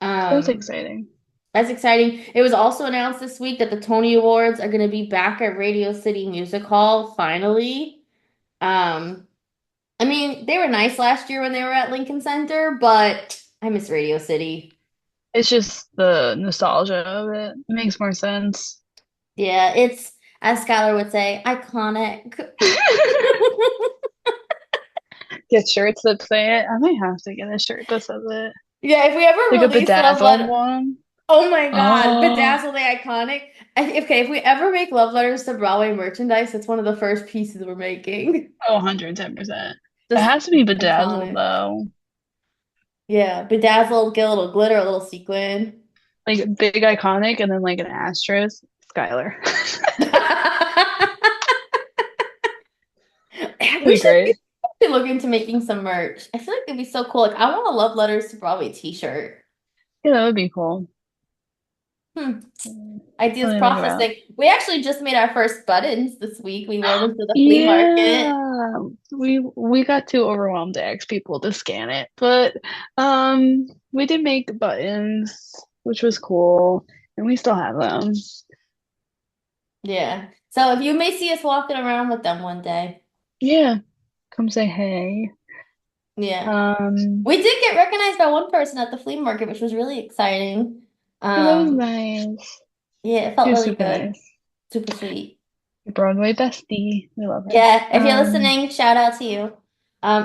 That's Um, exciting. that's exciting. It was also announced this week that the Tony Awards are going to be back at Radio City Music Hall finally. Um, I mean, they were nice last year when they were at Lincoln Center, but I miss Radio City. It's just the nostalgia of it. It makes more sense. Yeah, it's, as Skylar would say, iconic. Get shirts that say it. I might have to get a shirt that says it. Yeah, if we ever Like a release Love bedazzled Letter, one. oh my God, Oh, Bedazzle the Iconic. Okay, if we ever make Love Letters to Broadway merchandise, it's one of the first pieces we're making. oh, 110%. It Just has to be bedazzled iconic. though. Yeah, bedazzled, get a little glitter, a little sequin. Like big iconic and then like an asterisk. Skylar. We That'd be should we great. should look into making some merch. I feel like it'd be so cool. Like, I want a Love Letters to Broadway t-shirt. Yeah, that would be cool. Hmm. Ideas Something to think about. processing. We actually just made our first buttons this week. We wore them to the flea market. Yeah, we got too overwhelmed to ask people to scan it, but we did make buttons, which was cool, and we still have them. Yeah. So if you may see us walking around with them one day. Yeah, come say hey. Yeah. Um, We did get recognized by one person at the flea market, which was really exciting. yeah, that was Um, nice. yeah, it She felt was really super good. nice. Super sweet. Broadway bestie, we love her. Yeah, if you're listening, shout out to you.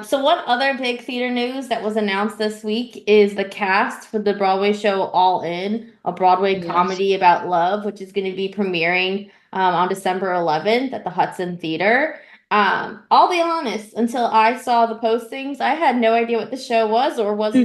So one other big theater news that was announced this week is the cast for the Broadway show All In, a Broadway Yes. comedy about love, which is going to be premiering on December 11th at the Hudson Theater. I'll be honest, until I saw the postings, I had no idea what the show was or was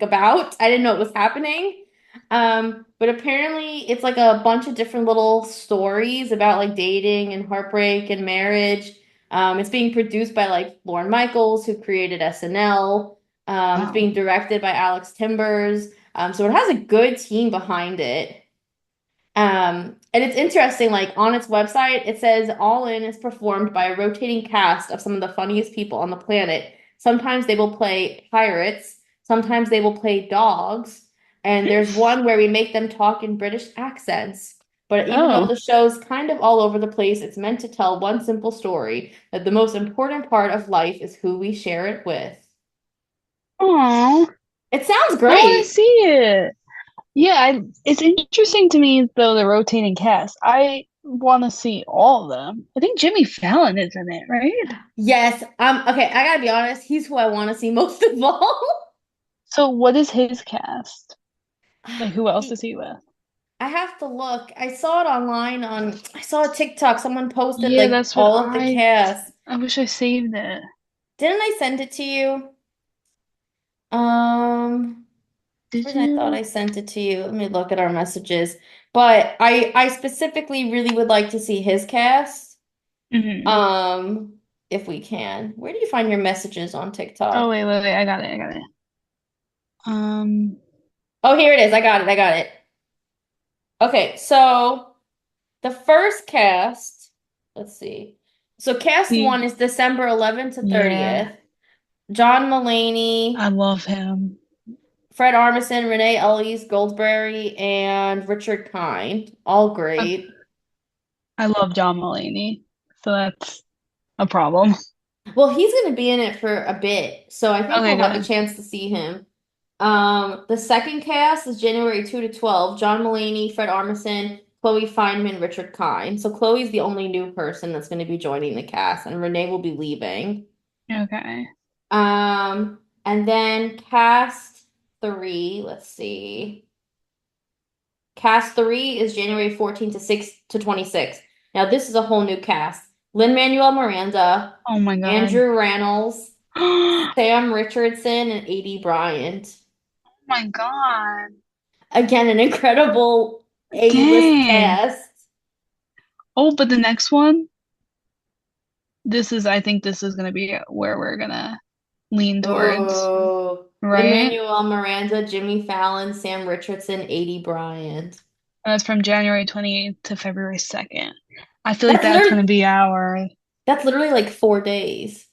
about. I didn't know it was happening. But apparently it's like a bunch of different little stories about like dating and heartbreak and marriage. It's being produced by like Lorne Michaels, who created SNL. It's Wow. being directed by Alex Timbers. So it has a good team behind it. And it's interesting, like on its website, it says All In is performed by a rotating cast of some of the funniest people on the planet. Sometimes they will play pirates, sometimes they will play dogs, and there's one where we make them talk in British accents. But even though Oh. the show's kind of all over the place, it's meant to tell one simple story that the most important part of life is who we share it with. Aw. It sounds I want to great. see it. Yeah, it's interesting to me though the rotating cast. I want to see all of them. I think Jimmy Fallon is in it, right? Yes, okay, I gotta be honest, he's who I want to see most of all. So what is his cast? Like who else is He, he with? I have to look. I saw it online I saw a TikTok. Someone posted Yeah, like that's what all of the cast. I wish I saved it. Didn't I send it to you? Um, for some Did reason I thought you? I sent it to you. Let me look at our messages. But I specifically really would like to see his cast. Hmm. Um, if we can. Where do you find your messages on Oh, TikTok? wait. I got it. I got it. Um, Oh, here it is. I got it. I got it. Okay, so the first cast, let's see. So cast the one is December 11th to yeah, 30th. John I Mulaney, love him. Fred Armisen, Renee Elise Goldsberry, and Richard Kind. All I, great. I love John Mulaney, so that's a problem. Well, he's going to be in it for a bit, so I think Okay, we'll have a good. chance to see him. The second cast is January 2 to 12. John Mulaney, Fred Armisen, Chloe Fineman, Richard Kind. So Chloe's the only new person that's going to be joining the cast, and Renee will be leaving. Okay. And then cast three, let's see. Cast three is January 14th to 6 to 26. Now this is a whole new cast. Lin-Manuel Miranda, Oh my God. Andrew Rannells, Oh Sam Richardson, and A.D. Bryant. my God. Again, an incredible A-list Dang. cast. Oh, but the next one, I think this is gonna be where we're gonna lean towards, Oh, right? Lin-Manuel Miranda, Jimmy Fallon, Sam Richardson, A.D. Bryant. That's from January 28th to February 2nd. I feel like That's that's literally gonna be our, that's literally like 4 days.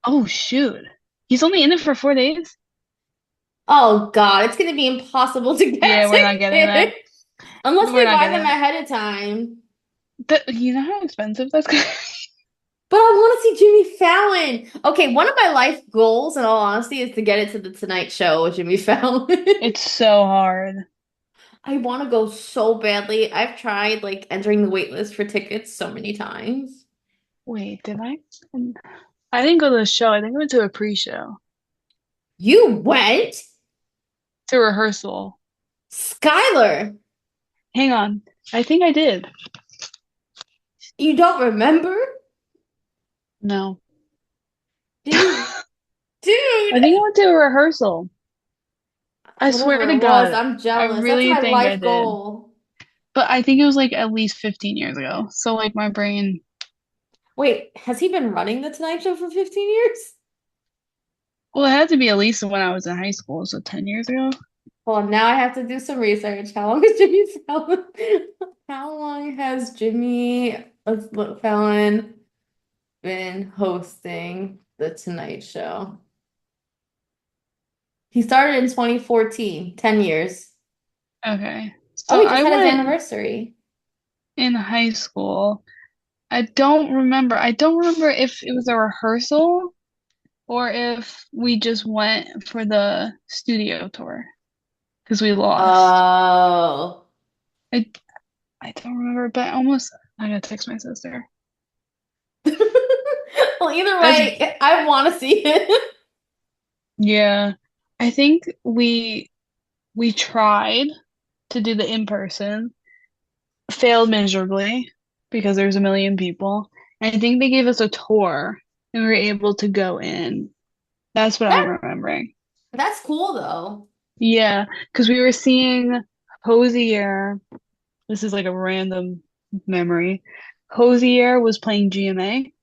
oh shoot. He's only in it for 4 days? Oh God, it's gonna be impossible to Yeah, get we're not getting that. tickets unless We're we not buy getting them that. ahead of time. You know how expensive that's gonna But I want to see Jimmy Fallon. Okay, one of my life goals, in all honesty, is to get it to the Tonight Show with Jimmy Fallon. It's so hard. I want to go so badly. I've tried like entering the wait list for tickets so many times. Wait, did I? I didn't go to the show. I think I went to a pre-show. You went? To rehearsal. Skylar, Hang on. I think I did. you don't remember? No. Dude, I dude, think I went to a rehearsal. I swear whatever to it was, God. I'm I jealous. That's really my think I life did. goal. But I think it was like at least 15 years ago. So like my brain, Wait, has he been running the Tonight Show for 15 years? well, it had to be at least when I was in high school, so 10 years ago. Well, now I have to do some research. How long has Jimmy Fallon? How long has Jimmy Fallon been hosting The Tonight Show? He started in 2014, 10 years. Okay. Oh, So he just I had his went anniversary. in high school. I don't remember. I don't remember if it was a rehearsal or if we just went for the studio tour because we lost. Oh. I I don't remember, but almost I gotta text my sister. Well, either That's way, I want to see it. yeah. I think we tried to do the in person, failed miserably because there's a million people. And I think they gave us a tour and we were able to go in. That's what I'm That remembering. that's cool though. Yeah, because we were seeing Hosier. This is like a random memory. Hosier was playing GMA.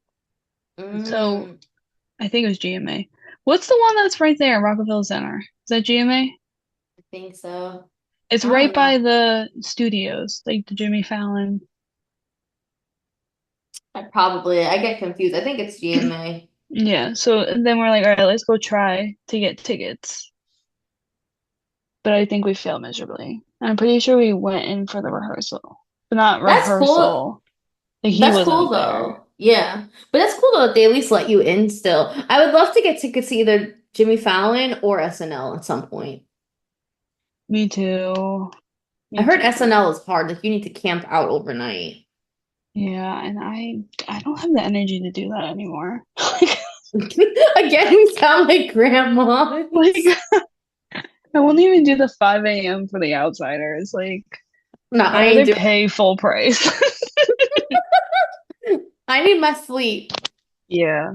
So Mm, I think it was GMA. What's the one that's right there, Rockefeller Center? Is that GMA? I think so. It's I right don't by know. the studios, like the Jimmy Fallon. I get confused. I think it's GMA. Yeah, so then we're like, all right, let's go try to get tickets. But I think we failed miserably. I'm pretty sure we went in for the rehearsal, but not That's cool. rehearsal. Like he That's wasn't cool there. though. Yeah. But that's cool though that they at least let you in still. I would love to get tickets to either Jimmy Fallon or SNL at some point. Me too. I Me heard too. SNL is hard, like you need to camp out overnight. Yeah, and I don't have the energy to do that anymore. Again, we sound like Like, grandmas. I won't even do the 5 a.m. for the outsiders. Like, No, I'd I ain't rather doing pay full price. it. I need my sleep. Yeah.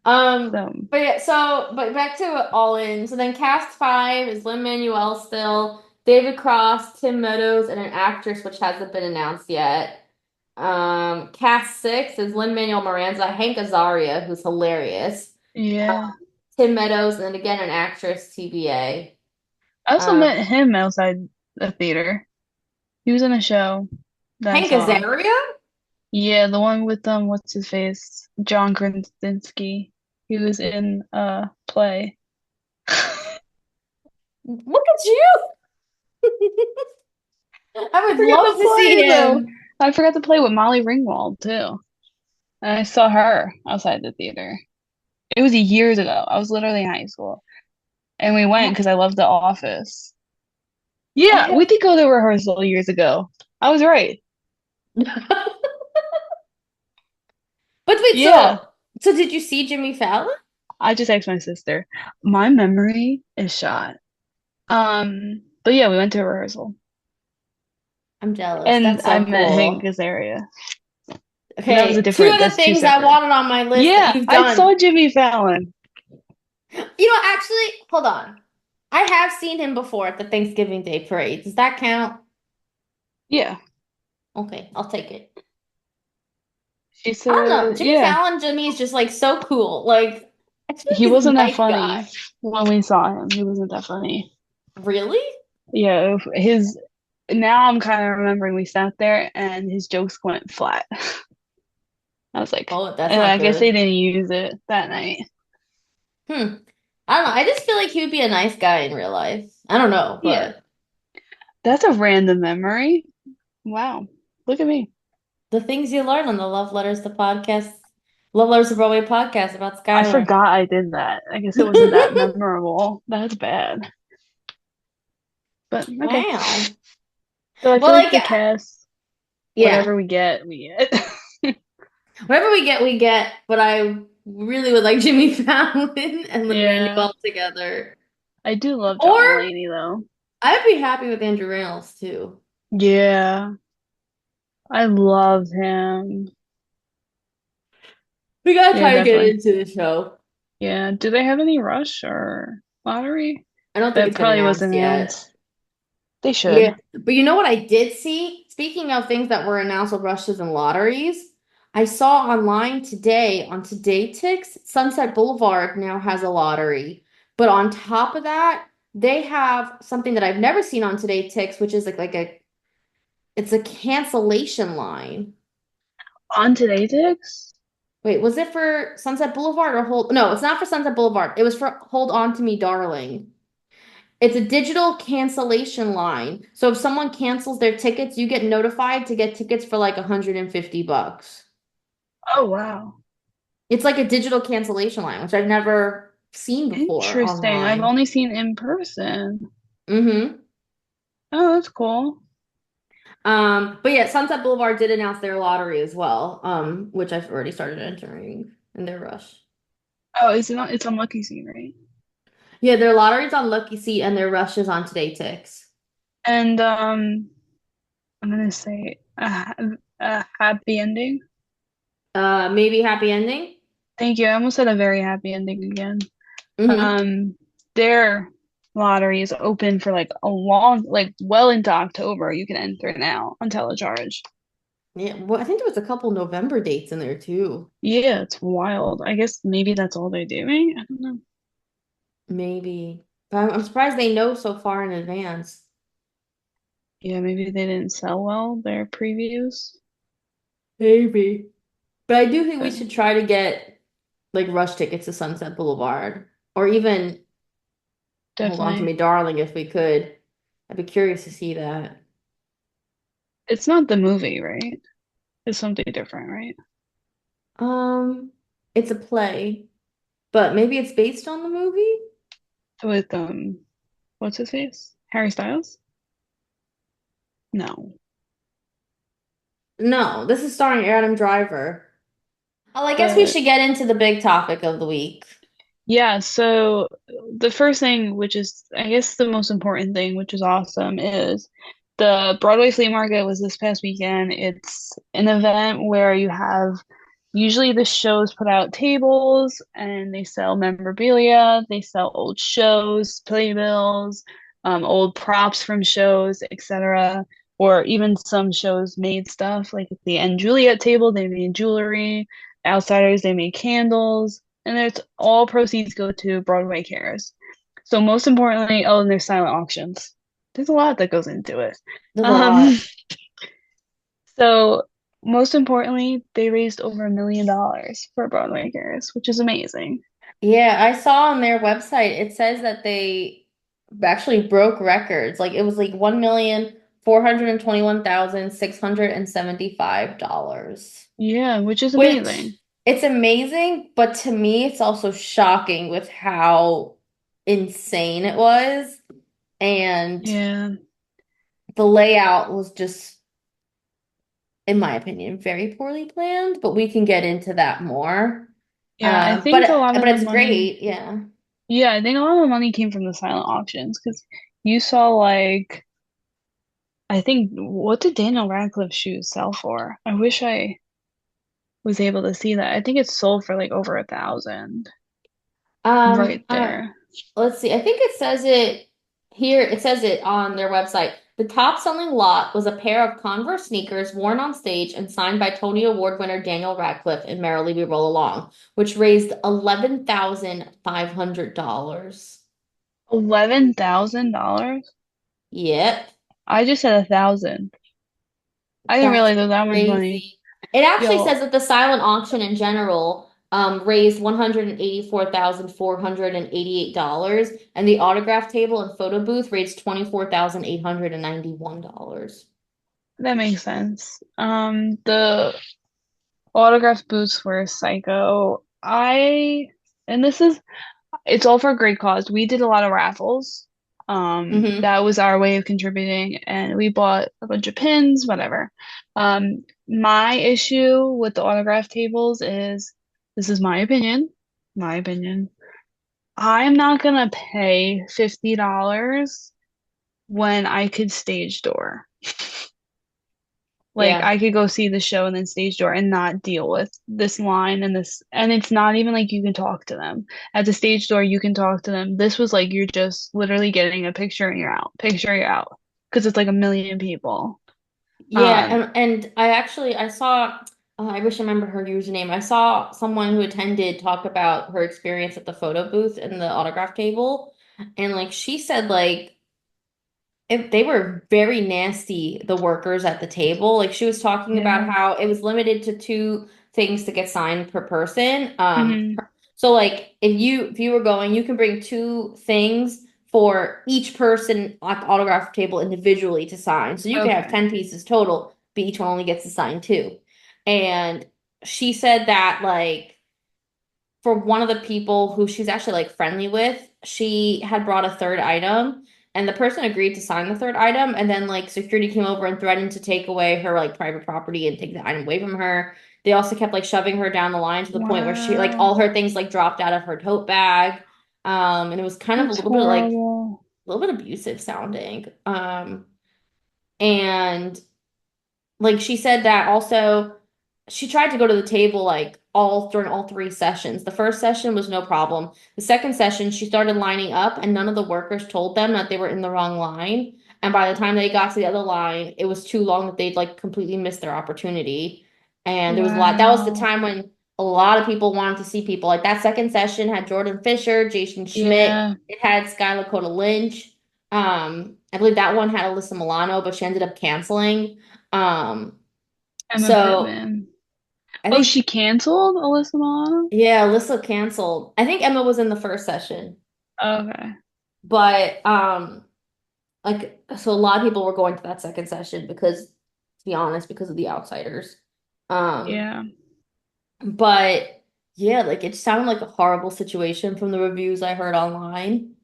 Um, So, but yeah, but back to All In. So then cast five is Lin-Manuel still, David Cross, Tim Meadows, and an actress which hasn't been announced yet. Cast six is Lin-Manuel Miranda, Hank Azaria, who's hilarious. Yeah. Tim Meadows, and again an actress, TBA. I also Um, met him outside the theater. He was in a show that I Hank saw. Azaria? Yeah, the one with what's his face? John Krasinski. He was in a play. I Look at you! I would forgot love to to see play though. him. I forgot to play with Molly Ringwald too. And I saw her outside the theater. It was years ago. I was literally in high school. And we went I, because I loved The Office. I Yeah, have. we did go to rehearsal years ago. I was right. But wait, Yeah. so did you see Jimmy Fallon? I just asked my sister. My memory is shot. But yeah, we went to a rehearsal. I'm jealous. And That's I so met Hank cool. Azaria. And that was a Okay, different, of the that's two things I separate. wanted on my list that Yeah, you've I done. saw Jimmy Fallon. Actually, hold on. I have seen him before at the Thanksgiving Day parade. Does that count? Yeah. Okay, I'll take it. She I don't know. said, Jimmy yeah. Fallon to me is just like so cool. Like, I feel He like he's a wasn't that nice guy. funny when we saw him. He wasn't that funny. Really? Yeah, his now I'm kind of remembering we sat there and his jokes went flat. I was like, Oh, that's and not I guess they good. didn't use it that night. Hmm. I don't know. I just feel like he would be a nice guy in real life. I don't know, Yeah, but that's a random memory. Wow, look at me. the things you learn on the Love Letters to Broadway podcast about I Skylar. forgot I did that. I guess it wasn't that memorable. That's bad. But okay. Wow. So I Well, feel like like, the cast, yeah, whatever we get, we get. whatever we get, we get. But I really would like Jimmy Fallon and Yeah, Lin-Manuel together. I do love Or John Mulaney though. I'd be happy with Andrew Reynolds too. Yeah, I love him. We gotta Yeah, try to get definitely. into the show. Yeah. Do they have any rush or lottery? I don't think That it's been probably was announced yet. announced. They should. Yeah, but you know what I did see? Speaking of things that were announced with rushes and lotteries, I saw online today on Today Ticks, Sunset Boulevard now has a lottery. But on top of that, they have something that I've never seen on Today Ticks, which is it's a cancellation line. On today's X? Wait, was it for Sunset Boulevard or Hold? No, it's not for Sunset Boulevard. It was for Hold On to Me, Darling. It's a digital cancellation line. So if someone cancels their tickets, you get notified to get tickets for like 150 bucks. Oh, wow. It's like a digital cancellation line, which I've never seen before Interesting. I've online. only seen in person. Mm-hmm. Oh, that's cool. But yeah, Sunset Boulevard did announce their lottery as well, which I've already started entering in their rush. Oh, is it on, it's on Lucky Scene, right? Yeah, their lottery's on Lucky Seat and their rush is on Today Ticks. And I'm gonna say a happy ending. Maybe happy ending. Thank you. I almost said a very happy ending again. Mm-hmm. Um, their lottery is open for like a long, like well into October. You can enter now on Telecharge. Yeah, well, I think there was a couple November dates in there too. Yeah, it's wild. I guess maybe that's all they're doing. I don't know. Maybe. But I'm surprised they know so far in advance. Yeah, maybe they didn't sell well their previews, Maybe. But I do think we but should try to get like rush tickets to Sunset Boulevard or even Hold On to definitely Me, Darling, if we could. I'd be curious to see that. it's not the movie, right? It's something different, right? Um, it's a play, but maybe it's based on the movie? With what's his face? Harry Styles? No. No, this is starring Adam Driver. Oh, I guess we But should get into the big topic of the week. yeah, so the first thing, which is I guess the most important thing, which is awesome, is the Broadway Flea Market was this past weekend. It's an event where you have usually the shows put out tables and they sell memorabilia, they sell old shows, playbills, old props from shows, etc. or even some shows made stuff like at the and Juliet table, they made jewelry. Outsiders, they made candles, and it's all proceeds go to Broadway Cares. So most importantly, oh, and there's silent auctions. There's a lot that goes into it. A Um, lot. so most importantly, they raised over $1 million for Broadway Cares, which is amazing. Yeah, I saw on their website it says that they actually broke records. Like it was like 1,421,675 dollars. Yeah, which is Which amazing. it's amazing, but to me it's also shocking with how insane it was. And Yeah. the layout was just, in my opinion, very poorly planned, but we can get into that more. Yeah, I But think a lot of but the it's money, great, yeah. yeah, I think a lot of the money came from the silent auctions because you saw like I think what did Daniel Radcliffe's shoes sell for? I wish I was able to see that. I think it sold for like over 1,000 right Uh, there. let's see. I think it says it here. It says it on their website. The top selling lot was a pair of Converse sneakers worn on stage and signed by Tony Award winner Daniel Radcliffe in Merrily We Roll Along, which raised $11,500. $11,000? Yep. I just said 1,000. I didn't That's realize there was that much money. crazy. It actually says Yo, that the silent auction in general raised $184,488, and the autograph table and photo booth raised $24,891. that makes sense. The autograph booths were psycho. And this is It's all for a great cause. We did a lot of raffles. Mm-hmm. That was our way of contributing, and we bought a bunch of pins, whatever. My issue with the autograph tables is, this is my opinion. I'm not gonna pay $50 when I could stage door. Like Yeah. I could go see the show and then stage door and not deal with this line and this, and it's not even like you can talk to them. At the stage door, you can talk to them. This was like you're just literally getting a picture and you're out. Picture, you're out. Because it's like a million people. Yeah, Um, and I saw I wish I remember her username. I saw someone who attended talk about her experience at the photo booth and the autograph table, and like she said like they were very nasty, the workers at the table. Like she was talking about yeah. how it was limited to two things to get signed per person. Hmm. So like if you were going, you can bring two things for each person at the autograph table individually to sign. So you could have Okay. 10 pieces total, but each one only gets to sign two. And she said that like for one of the people who she's actually like friendly with, she had brought a third item and the person agreed to sign the third item and then like security came over and threatened to take away her like private property and take the item away from her. They also kept like shoving her down the line to the point where she like Wow. all her things like dropped out of her tote bag. And it was kind of a That's little bit like horrible. a little bit abusive sounding. And like she said that also she tried to go to the table like all during all three sessions. The first session was no problem. The second session, she started lining up and none of the workers told them that they were in the wrong line. And by the time they got to the other line, it was too long that they'd like completely missed their opportunity. And there was a lot. That was the Wow. time when a lot of people wanted to see people. Like that second session had Jordan Fisher, Jason Schmidt. Yeah. It had Skylar Coda Lynch. I believe that one had Alyssa Milano, but she ended up canceling. Um, Emma so Pittman. I Oh, think, she canceled Alyssa Milano? yeah, Alyssa canceled. I think Emma was in the first session, Okay. but like so a lot of people were going to that second session because, to be honest, because of the outsiders. Um, Yeah. but yeah, like it sounded like a horrible situation from the reviews I heard online.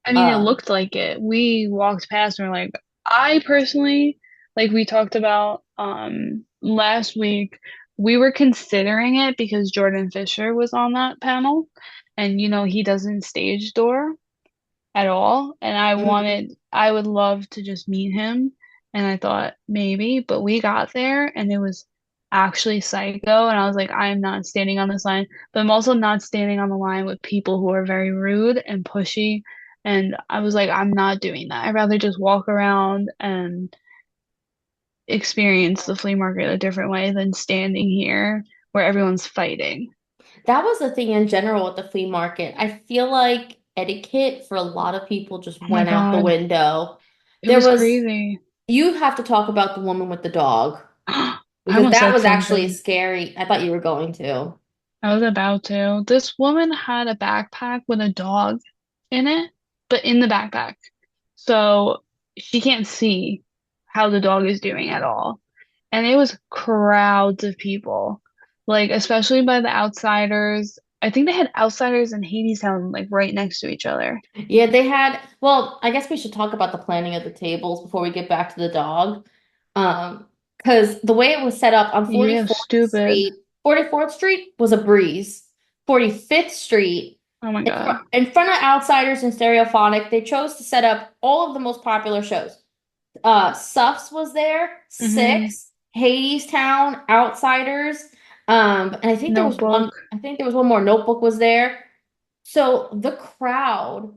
I mean, it Um, looked like it. We walked past and we're like, I personally, like we talked about last week, we were considering it because Jordan Fisher was on that panel and he doesn't stage door at all. And mhm. I would love to just meet him. And I thought maybe, but we got there and it was actually psycho. And I was like, I'm not standing on this line, but I'm also not standing on the line with people who are very rude and pushy. And I was like, I'm not doing that. I'd rather just walk around and experience the flea market a different way than standing here where everyone's fighting. That was the thing in general with the flea market. I feel like etiquette for a lot of people just Oh my went out the God, window. it There was was, crazy. you have to talk about the woman with the dog I because almost that said was actually something. scary. I thought you were going to. I was about to. This woman had a backpack with a dog in it, but in the backpack. So she can't see how the dog is doing at all. And it was crowds of people, like especially by the outsiders. I think they had outsiders and Hadestown like right next to each other. Yeah, they had, well, I guess we should talk about the planning of the tables before we get back to the dog. Because the way it was set up on Yeah, 44th stupid. Street, 44th Street was a breeze. 45th Street, Oh my God. in front of Outsiders and Stereophonic, they chose to set up all of the most popular shows. Suffs was there, hmm Six, Hades Town, Outsiders, and Notebook. I think there was one more. Notebook was there. So the crowd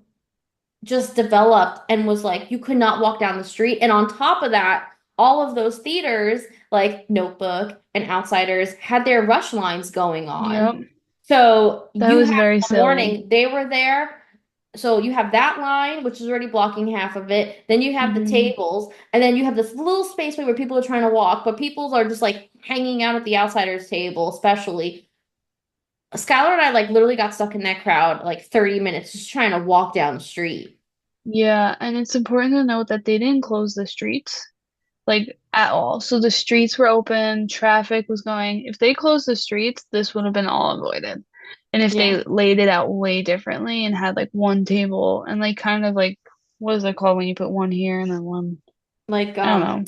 just developed and was like, you could not walk down the street. And on top of that, all of those theaters, like Notebook and Outsiders, had their rush lines going on. Yep. So That you was have very in the silly. morning, they were there. So you have that line, which is already blocking half of it. Then you have the hmm tables, and then you have this little spaceway where people are trying to walk, but people are just like hanging out at the outsiders table, especially. Skylar and I like literally got stuck in that crowd like 30 minutes just trying to walk down the street. Yeah, and it's important to note that they didn't close the streets like at all. So the streets were open, traffic was going. If they closed the streets, this would have been all avoided. And if Yeah. they laid it out way differently and had like one table and like kind of like what is it called when you put one here and then one, Like I don't know.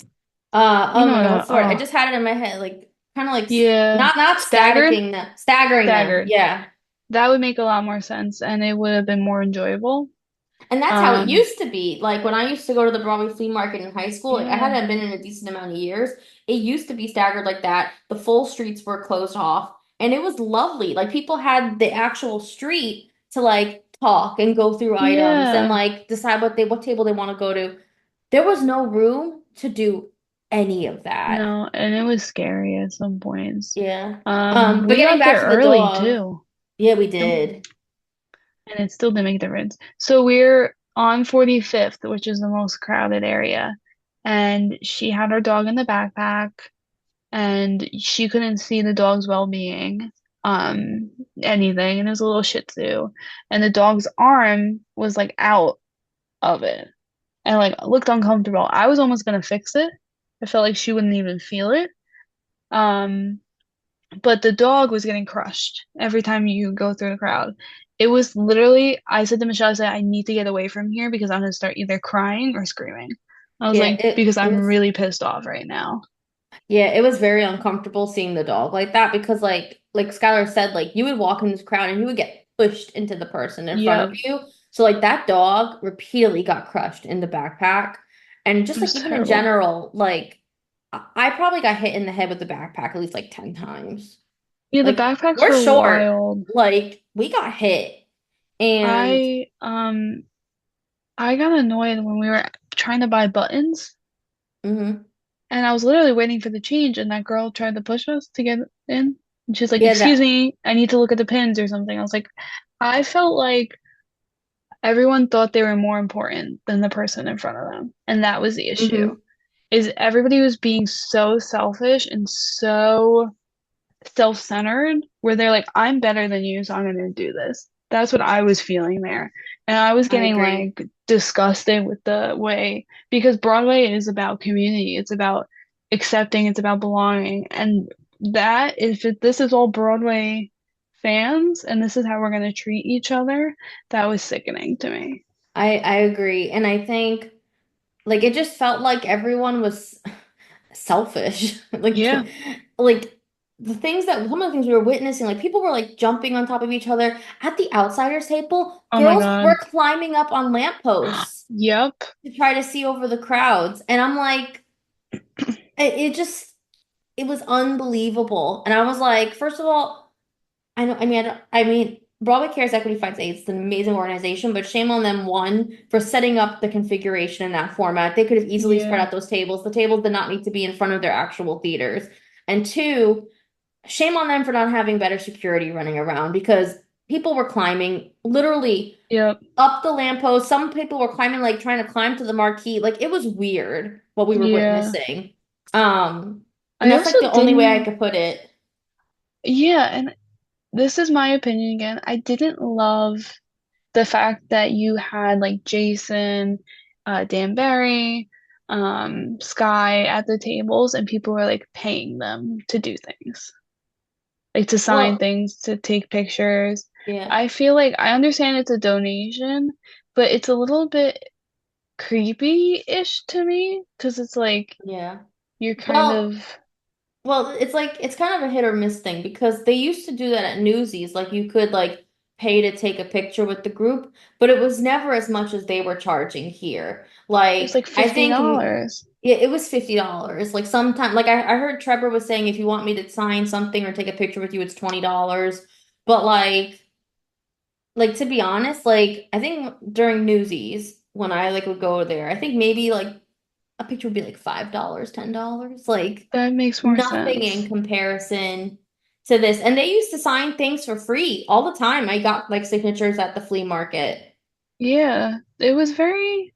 oh You know my what God, what's the word? I oh just had it in my head, like kind of like yeah. not Staggered? staticking them, staggering them. Staggered. Yeah. That would make a lot more sense and it would have been more enjoyable. And that's how it Um used to be. Like when I used to go to the Broadway Flea Market in high school, like I yeah. hadn't been in a decent amount of years. It used to be staggered like that. The full streets were closed off, and it was lovely. Like people had the actual street to like talk and go through items and Yeah. like decide what table they want to go to. There was no room to do any of that. No, and it was scary at some points. Yeah. But We getting got there back to the early dog, too. yeah, we And did. it still didn't make a difference. So we're on 45th, which is the most crowded area. And she had her dog in the backpack and she couldn't see the dog's well-being, um, anything. And it was a little Shih Tzu. And the dog's arm was like out of it and like looked uncomfortable. I was almost gonna fix it. I felt like she wouldn't even feel it. Um, but the dog was getting crushed every time you go through the crowd. It was literally, I said to Michelle, I said, I need to get away from here because I'm gonna start either crying or screaming. I was Yeah, like, because I'm really pissed off right now. it was very uncomfortable seeing the dog like that because like Skylar said, like you would walk in this crowd and you would get pushed into the person in front of Yep, you. So like that dog repeatedly got crushed in the backpack. And it just like was even in terrible. general, like I probably got hit in the head with the backpack at least like 10 times. Yeah, the Like backpacks we're were short. wild. Like we got hit. And I um I got annoyed when we were trying to buy buttons mhm. and I was literally waiting for the change and that girl tried to push us to get in. And she's like, Yeah, "Excuse that me, I need to look at the pins or something." I was like, I felt like everyone thought they were more important than the person in front of them. And that was the issue. mhm. Is everybody was being so selfish and so self-centered where they're like, I'm better than you, so I'm gonna do this. That's what I was feeling there. And I was I getting agree. like disgusted with the way because Broadway is about community, it's about accepting, it's about belonging. And that if this is all Broadway fans and this is how we're gonna treat each other, that was sickening to me. I agree. And I think like it just felt like everyone was selfish. Yeah. Like the things that some of the things we were witnessing, like people were like jumping on top of each other at the outsiders table. Oh my Girls God. were climbing up on lampposts Yep. to try to see over the crowds. And I'm like, it just it was unbelievable. And I was like, first of all, I know I mean Broadway Cares Equity Fights AIDS. It's an amazing organization, but shame on them, one, for setting up the configuration in that format. They could have easily spread Yeah. out those tables. The tables did not need to be in front of their actual theaters. And two, shame on them for not having better security running around because people were climbing literally Yep. up the lamppost. Some people were climbing, like trying to climb to the marquee. Like it was weird what we were Yeah. witnessing. And I that's like also the only way I didn't, could put it. yeah, and this is my opinion again. I didn't love the fact that you had like Jason, Dan Barry, Sky at the tables and people were like paying them to do things. Like to sign Well, things, to take pictures. yeah, I feel like I understand it's a donation, but it's a little bit creepy-ish to me because it's like yeah. you're kind Well, of well, it's like it's kind of a hit or miss thing because they used to do that at Newsies. Like you could like pay to take a picture with the group, but it was never as much as they were charging here. it's like Like I think $50. yeah, it was $50. Like sometime like I heard Trevor was saying if you want me to sign something or take a picture with you, it's $20. But like to be honest, like I think during Newsies when I like would go there, I think maybe like a picture would be like $5, $10. Like That makes more nothing in sense. comparison to this. And they used to sign things for free all the time. I got like signatures at the flea market. Yeah, it was very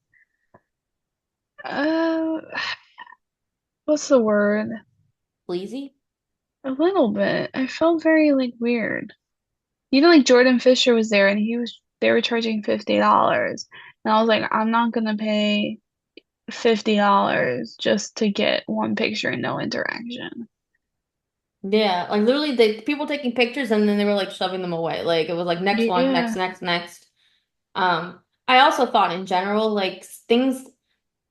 uh what's the word? Sleazy? A little bit. I felt very like weird. Like Jordan Fisher was there and they were charging $50. And I was like, I'm not gonna pay $50 just to get one picture and no interaction. Yeah, like literally the people taking pictures and then they were like shoving them away. Like it was like next one, next, Yeah. next, next. I also thought in general, like things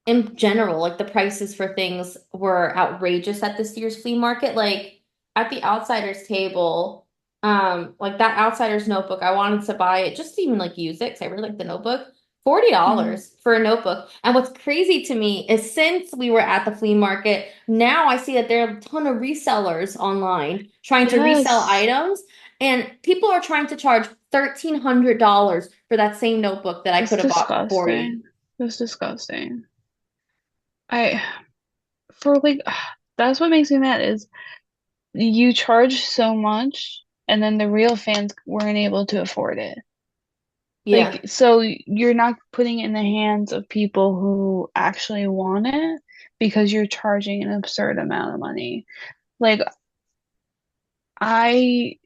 in general, like the prices for things were outrageous at this year's flea market. Like at the Outsiders table, like that Outsiders notebook, I wanted to buy it just to even like use it because I really like the notebook. $40 Mhm. for a notebook. And what's crazy to me is since we were at the flea market, now I see that there are a ton of resellers online trying to resell Yes. items, and people are trying to charge $1,300 for that same notebook that I It's could have bought for 40. disgusting. It's disgusting. I for like that's what makes me mad is you charge so much and then the real fans weren't able to afford it. Like, Yeah. so you're not putting it in the hands of people who actually want it because you're charging an absurd amount of money. Like, I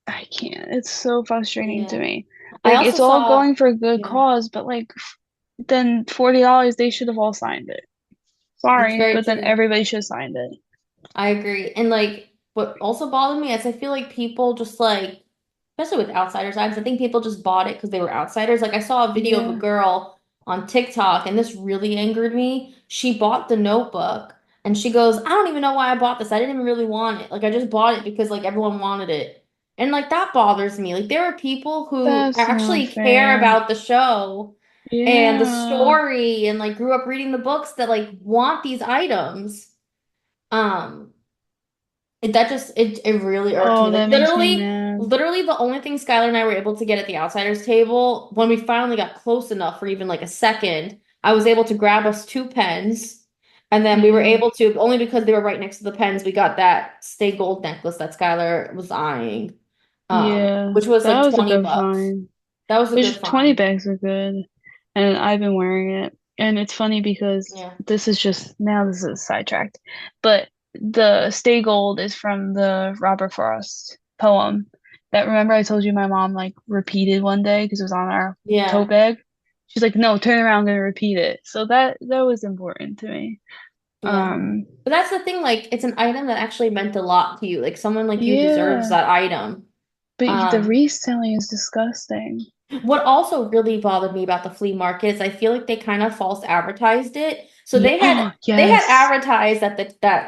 I can't. It's so frustrating to Yeah. me. I Like, also it's all saw, going for a good yeah, cause, but like then $40 they should have all signed it. it's Sorry, very but then true. everybody should have signed it. I agree. And like what also bothered me is I feel like people just like, especially with outsiders ads, I think people just bought it because they were outsiders. Like I saw a video of a Yeah, girl on TikTok and this really angered me. She bought the notebook and she goes, I don't even know why I bought this. I didn't even really want it. Like I just bought it because like everyone wanted it. And like that bothers me. Like there are people who that's not actually care fair. about the show and the Yeah. story and like grew up reading the books that like want these items. Um, it really irked me. Oh, Like that makes me literally, mad. literally the only thing Skylar and I were able to get at the outsiders table when we finally got close enough for even like a second, I was able to grab us two pens, and then we were Mm, able to only because they were right next to the pens, we got that stay gold necklace that Skylar was eyeing, yeah, which was that like was a 20 good bucks. find. That was a good Which 20 find. bags are good. And I've been wearing it. And it's funny because Yeah. this is sidetracked. But the Stay Gold is from the Robert Frost poem that remember I told you my mom like repeated one day because it was on our tote Yeah. bag. She's like, no, turn around, I'm gonna repeat it. So that was important to me. Yeah. Um, But that's the thing, like it's an item that actually meant a lot to you. Like someone like you deserves yeah. that item. But the Um, reselling is disgusting. what also really bothered me about the flea market is I feel like they kind of false advertised it. So Yeah. Oh, they had yes. advertised that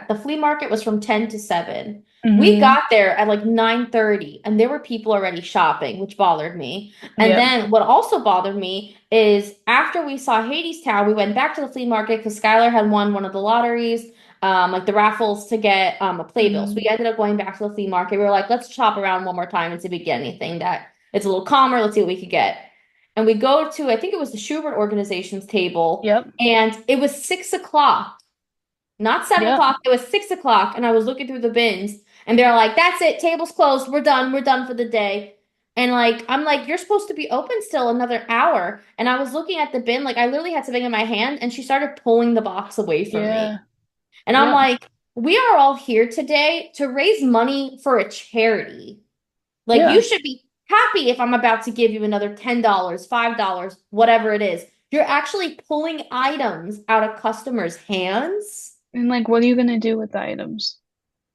the flea market was from 10 to 7. We Mm-hmm. got there at like 9:30 and there were people already shopping, which bothered me. And Yep. then what also bothered me is after we saw Hades Town, we went back to the flea market because Skylar had won one of the lotteries, like the raffles to get a playbill. So Mm-hmm. we ended up going back to the flea market. We were like, let's shop around one more time and see if we get anything that It's a little calmer. Let's see what we could get. And we go to, I think it was the Schubert organization's table, Yep. and it was 6 o'clock, not seven Yep. o'clock. It was 6 o'clock, and I was looking through the bins, and they're like, "That's it, table's closed. We're done. We're done for the day." And like, I'm like, "You're supposed to be open still another hour." And I was looking at the bin, like I literally had something in my hand, and she started pulling the box away from me. Yeah. And I'm Yep. like, "We are all here today to raise money for a charity. Like, you Yeah. should be happy if I'm about to give you another $10, $5, whatever it is. You're actually pulling items out of customers' hands." And like, what are you gonna do with the items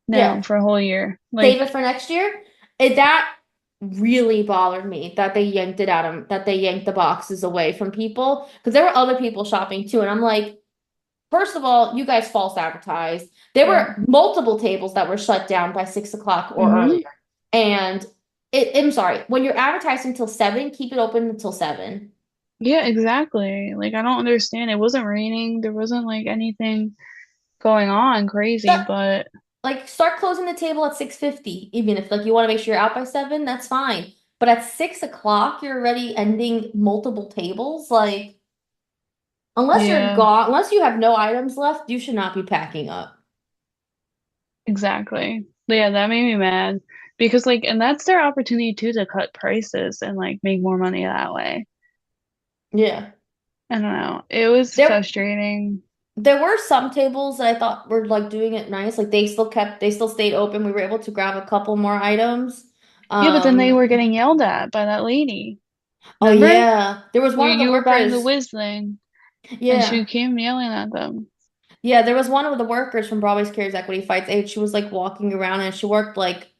now Yeah, for a whole year? save it Like, for next year. That really bothered me that they yanked it out of that they yanked the boxes away from people because there were other people shopping too. And I'm like, first of all, you guys false advertised. There yeah. were multiple tables that were shut down by 6 o'clock or Mm-hmm. earlier. And I'm sorry, when you're advertising till 7, keep it open until 7. Yeah, exactly. Like, I don't understand. It wasn't raining. There wasn't like anything going on crazy, Start, but like start closing the table at 6:50. Even if like you want to make sure you're out by 7, that's fine. But at 6 o'clock, you're already ending multiple tables. Like, unless you're yeah, gone, unless you have no items left, you should not be packing up. exactly. Yeah, that made me mad because like, and that's their opportunity too to cut prices and like make more money that way. Yeah. I don't know. It was There frustrating. there were some tables that I thought were like doing it nice. Like they still stayed open. We were able to grab a couple more items. Yeah, but then they Um, were getting yelled at by that lady. oh Remember? yeah. There was Where one of the you were buying the workers. whiz thing and she Yeah. came yelling at them. Yeah, there was one of the workers from Broadway's Cares Equity Fights Aid. She was like walking around and she worked like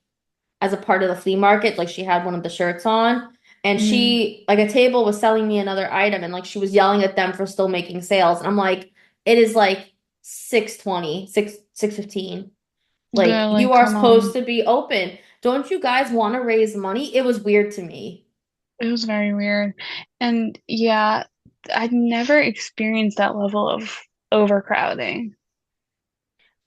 as a part of the flea market. Like she had one of the shirts on. And Hmm. she, like a table was selling me another item and like she was yelling at them for still making sales. And I'm like, it is like 6:20, 6:15. Like Yeah, you like, are come supposed on. to be open. Don't you guys want to raise money? It was weird to me. It was very weird. And yeah, I'd never experienced that level of overcrowding.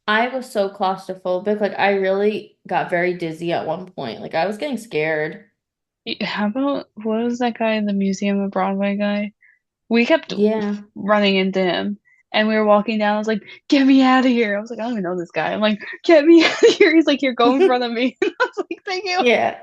I was so claustrophobic. Like I really got very dizzy at one point. Like I was getting scared. How about what was that guy, the Museum of Broadway guy? We kept Yeah. running into him and we were walking down. I was like, get me out of here. I was like, I don't even know this guy. I'm like, get me out of here. He's like, here, go in front of me. I was like, thank you. Yeah.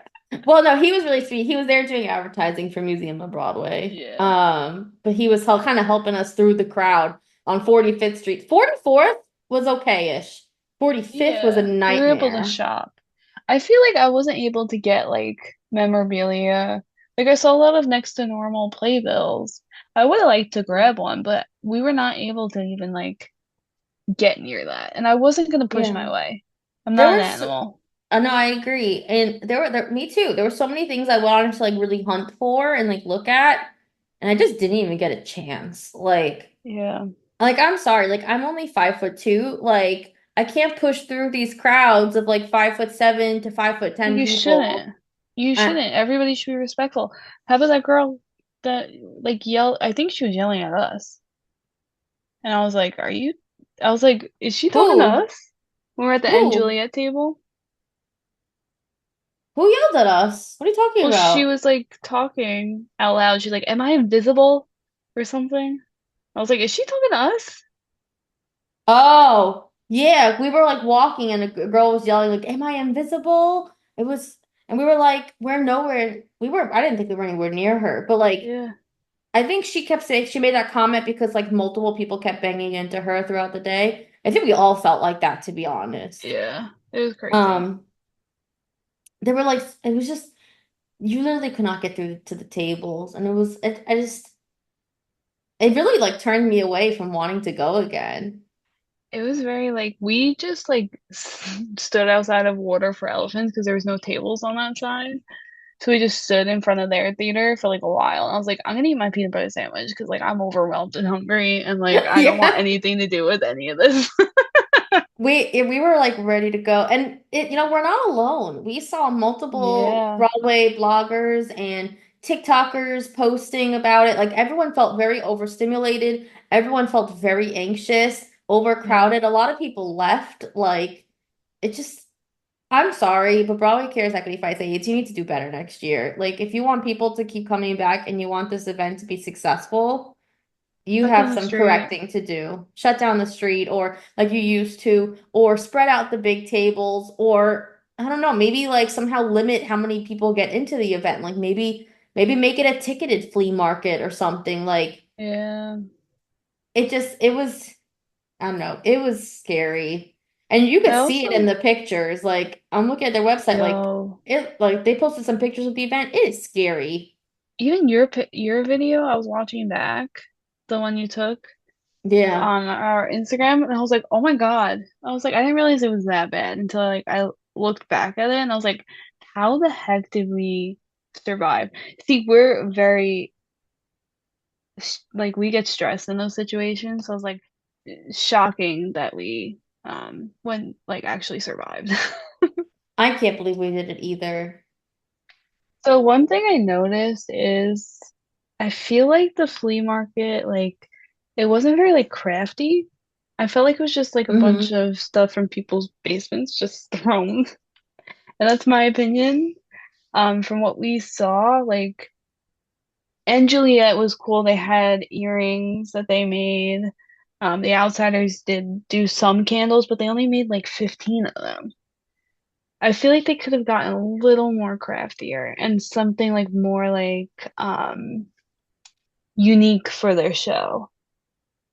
Well, no, he was really sweet. He was there doing advertising for Museum of Broadway. Yeah. But he was kind of helping us through the crowd on 45th Street. 44th was okay-ish. 45th was a Yeah. We were able to nightmare. shop. I feel like I wasn't able to get like memorabilia. Like I saw a lot of next to normal playbills. I would have liked to grab one, but we were not able to even like get near that. And I wasn't gonna push Yeah. my way. I'm There not an were animal. no, I agree. And me too. There were so many things I wanted to like really hunt for and like look at, and I just didn't even get a chance. Yeah. I'm sorry, like I'm only 5'2". Like I can't push through these crowds of like 5'7" to 5'10" You people. shouldn't. You Uh, shouldn't. Everybody should be respectful. How about that girl that like yelled? I think she was yelling at us. And I was like, are you? I was like, is she talking to who? us? When we are at the N Who? Juliet table? Who yelled at us? What are you talking Well, she about? was like talking out loud. She's like, am I invisible or something? I was like, is she talking to us? Oh, yeah, we were like walking and a girl was yelling like, "Am I invisible?" It was, and we were like, "We're nowhere." I didn't think we were anywhere near her, but like, Yeah. I think she kept saying she made that comment because like multiple people kept banging into her throughout the day. I think we all felt like that, to be honest. Yeah. It was crazy. Um, they were like, it was just you literally could not get through to the tables, and it really like turned me away from wanting to go again. It was very like we just like stood outside of Water for Elephants because there was no tables on that side. So we just stood in front of their theater for like a while. And I was like, I'm gonna eat my peanut butter sandwich because like I'm overwhelmed and hungry and like I don't want Yeah. anything to do with any of this. We were like ready to go. And we're not alone. We saw multiple Yeah. Broadway bloggers and TikTokers posting about it. Like everyone felt very overstimulated. Everyone felt very anxious, Yeah. overcrowded. A lot of people left. Like it just I'm sorry, but Broadway Cares Equity Fights AIDS, you need to do better next year. Like, if you want people to keep coming back and you want this event to be successful, you Shut down have the some street. correcting to do. Shut down the street or like you used to, or spread out the big tables, or I don't know, maybe like somehow limit how many people get into the event. Like maybe make it a ticketed flea market or something. Like Yeah. it was I don't know, it was scary. And you I could see it in also, the pictures. Like I'm looking at their website, yo, like they posted some pictures of the event. It is scary. even your video, I was watching back, the one you took Yeah. on our Instagram, and I was like, oh my God. I was like, I didn't realize it was that bad until like I looked back at it and I was like, how the heck did we survive? See, we're very like we get stressed in those situations. So I was like shocking that we when like actually survived. I can't believe we did it either. So one thing I noticed is I feel like the flea market, like it wasn't very like crafty. I felt like it was just like a bunch Hmm. of stuff from people's basements just thrown. And that's my opinion. From what we saw, like and Juliet was cool. They had earrings that they made. The Outsiders did do some candles, but they only made like 15 of them. I feel like they could have gotten a little more craftier and something like more like unique for their show,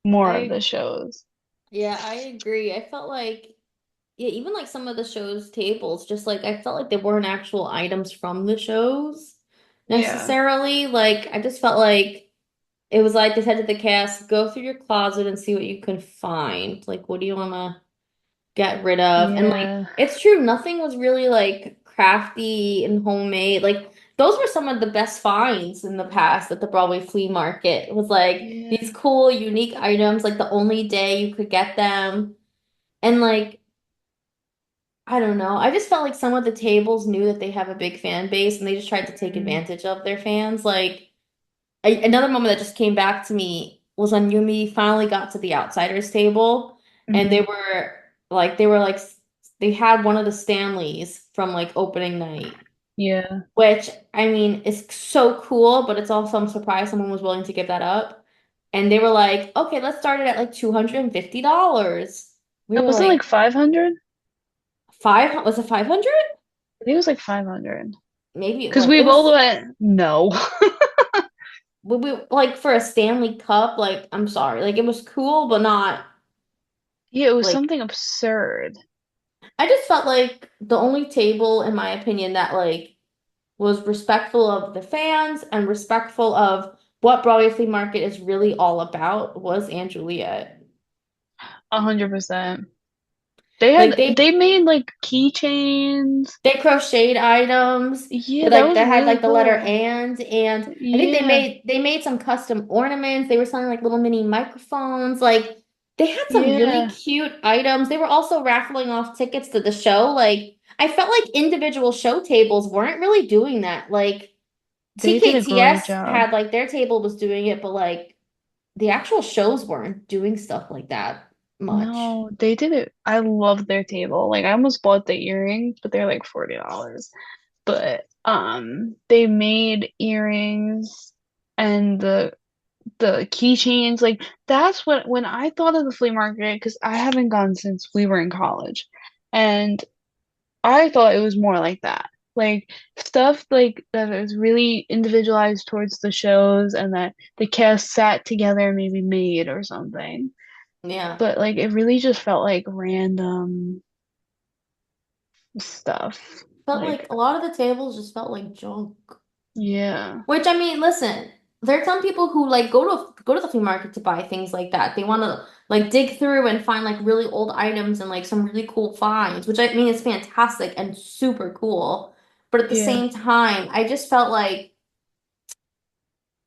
more of the I shows. Yeah, I agree. I felt like, yeah, even like some of the show's tables, just like I felt like they weren't actual items from the shows Yeah. necessarily. Like I just felt like it was like they said to the cast, go through your closet and see what you can find. Like, what do you want to get rid of? And like, Yeah. it's true, nothing was really like crafty and homemade. Like, those were some of the best finds in the past at the Broadway Flea Market. It was like these Yeah. cool, unique items, like the only day you could get them. And like, I don't know. I just felt like some of the tables knew that they have a big fan base and they just tried to take Mm, advantage of their fans. Like, another moment that just came back to me was when Yumi finally got to the Outsiders table and hmm they were like, they had one of the Stanleys from like opening night, Yeah. which I mean is so cool, but it's also I'm surprised someone was willing to give that up. And they were like, okay, let's start it at like $250. We It were wasn't like like, 500. was it 500? I think it was like 500. Maybe it Because was. we It both was went, no. we like for a Stanley Cup, like I'm sorry. Like it was cool, but not Yeah, it was like something absurd. I just felt like the only table, in my opinion, that like was respectful of the fans and respectful of what Broadway Flea Market is really all about was Aunt Juliet. 100%. Like They made like keychains. they crocheted items Yeah, with that like was that had really like the letter cool. and I think Yeah, they made some custom ornaments. They were selling like little mini microphones. Like they had some really yeah. cute items. They were also raffling off tickets to the show. Like I felt like individual show tables weren't really doing that. Like They did a great TKTS job. had like their table was doing it, but like the actual shows weren't doing stuff like that much. No, they did it. I love their table. Like I almost bought the earrings, but they're like $40. But they made earrings and the keychains. Like that's what when I thought of the flea market, because I haven't gone since we were in college. And I thought it was more like that. Like stuff like that is really individualized towards the shows and that the cast sat together and maybe made or something. Yeah. But like it really just felt like random stuff. Felt like Like, a lot of the tables just felt like junk. yeah. Which I mean, listen, there are some people who like go to the flea market to buy things like that. They want to like dig through and find like really old items and like some really cool finds, which I mean is fantastic and super cool. But at the Yeah. same time, I just felt like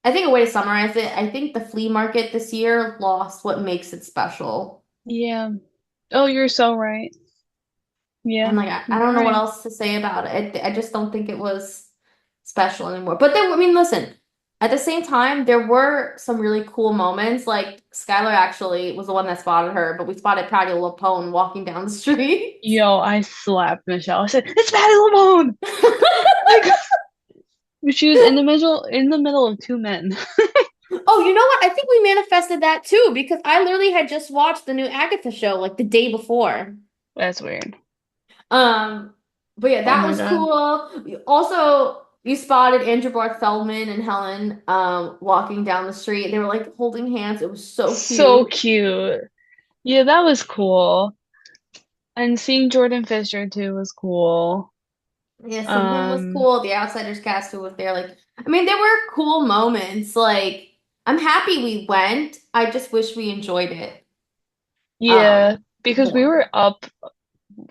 I think a way to summarize it, I think the flea market this year lost what makes it special. Yeah. Oh, you're so right. And Yeah, like I you're don't know what right. else to say about it. I just don't think it was special anymore. But then I mean, listen. At the same time, there were some really cool moments. Like Skylar actually was the one that spotted her, but we spotted Patty LuPone walking down the street. Yo, I slapped Michelle. I said, "It's Patty LuPone!" Like she was in the middle of two men. Oh, you know what? I think we manifested that too because I literally had just watched the new Agatha show like the day before. That's weird. Um, but yeah, Oh that my was God. cool. Also, you spotted Andrew Barth Feldman and Helen walking down the street. They were like holding hands. It was so So cute. cute. Yeah, that was cool. And seeing Jordan Fisher too was cool. Yeah, so him was Um, cool. The Outsiders cast who was there. Like, I mean, there were cool moments. Like, I'm happy we went. I just wish we enjoyed it yeah, because we more. were up,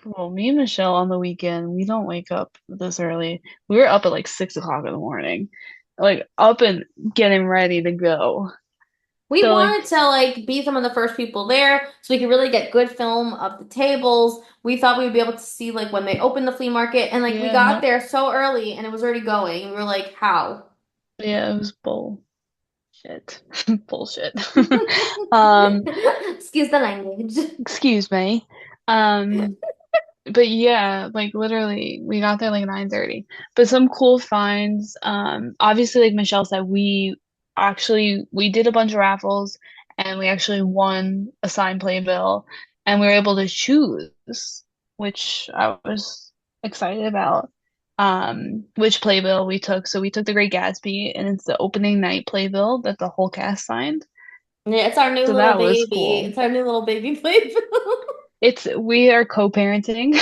well, me and Michelle on the weekend, we don't wake up this early. We were up at like 6 o'clock in the morning, like up and getting ready to go. We So like, wanted to like be some of the first people there so we could really get good film of the tables. We thought we would be able to see like when they opened the flea market and like we yeah, got no, there so early and it was already going. We were like, how? yeah, it was bullshit. Bullshit. Um, Excuse the language. excuse me. Um, but yeah, like literally we got there like 9:30. But some cool finds. Obviously like Michelle said, we did a bunch of raffles and we actually won a signed playbill and we were able to choose, which I was excited about. Which playbill we took. So we took the Great Gatsby and it's the opening night playbill that the whole cast signed. Yeah, it's our new So little that was baby. cool. It's our new little baby playbill. We are co-parenting.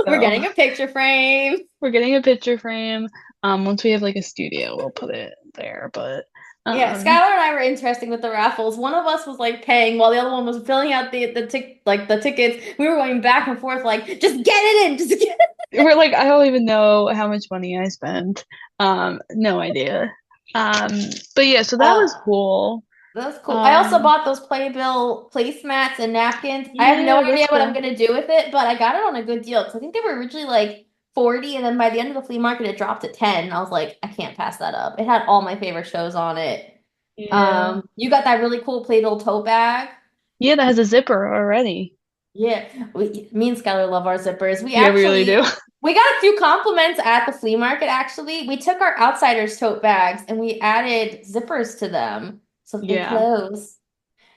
We're So getting a picture frame. we're getting a picture frame. Once we have like a studio, we'll put it there. But Yeah, um, Skylar and I were interesting with the raffles. One of us was like paying while the other one was filling out the tickets. We were going back and forth like, just get it in, just get it. we're like, I don't even know how much money I spent. No idea. Um, but yeah, so that was Uh, cool. that's cool. I also Um, bought those Playbill placemats and napkins. I have no yeah, idea that's what I'm cool. gonna do with it, but I got it on a good deal because I think they were originally like 40, and then by the end of the flea market, it dropped to 10. And I was like, I can't pass that up. It had all my favorite shows on it. Yeah, You got that really cool Playbill tote bag. yeah, that has a zipper already. Yeah, me and Skylar love our zippers. Yeah, we really do. We got a few compliments at the flea market, actually. We took our Outsiders tote bags and we added zippers to them so that they Yeah, close.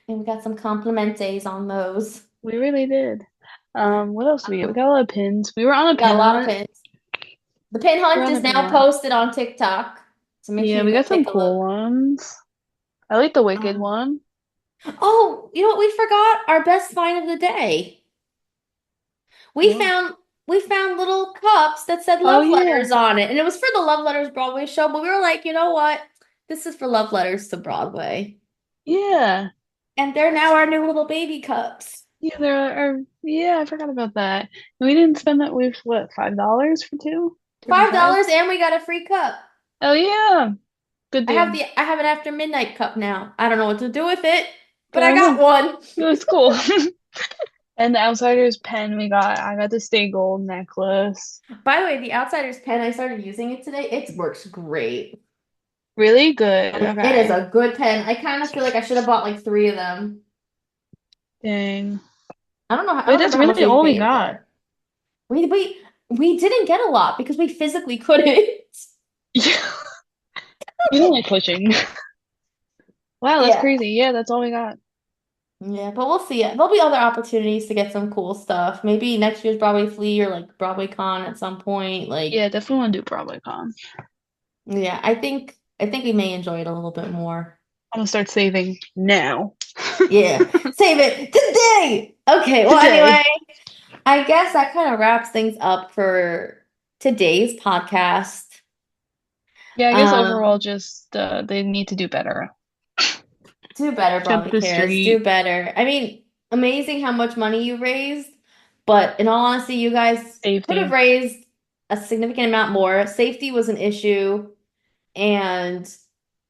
And we got some complimentes on those. we really did. What else did we get? We got a lot of pins. We were on a We got a pin lot of hunt. pins. The pin We were hunt on is a pin now hunt. posted on TikTok, so make sure Yeah, you we go got some take a cool look. ones. I like the Wicked Um, one. oh, you know what? We forgot our best find of the day. We What? found we found little cups that said Oh love yeah. letters on it. And it was for the Love Letters Broadway show, but we were like, you know what? This is for Love Letters to Broadway. Yeah. And they're now our new little baby cups. Yeah, there are, yeah, I forgot about that. We didn't spend that we've what, $5 for two? 35? $5 and we got a free cup. Oh yeah. Good deal. I have an after midnight cup now. I don't know what to do with it, but I Fair got enough. one. It was cool. And the Outsiders pen I got the Stay Gold necklace. By the way, the Outsiders pen, I started using it today. It works great. Really good. Like, it is Okay. a good pen. I kind of feel like I should have bought like three of them. Dang. I Wait, don't that's remember how much really we all we paid got. there. We didn't get a lot because we physically couldn't. Yeah. You don't like pushing. Wow, that's Yeah. crazy. Yeah, that's all we got. Yeah, but we'll see. There'll be other opportunities to get some cool stuff. Maybe next year's Broadway Flea or like Broadway Con at some point. Yeah, Like, definitely want to do BroadwayCon. yeah, I think we may enjoy it a little bit more. I'm gonna start saving now. Yeah. Save it today. Okay, well anyway, Today. I guess that kind of wraps things up for today's podcast. Yeah, I guess overall, Um, just they need to do better. Do better, Kept Broadway the Cares. Do street better. I mean, amazing how much money you raised, but in all honesty, you guys could have safety. raised a significant amount more. Safety was an issue, and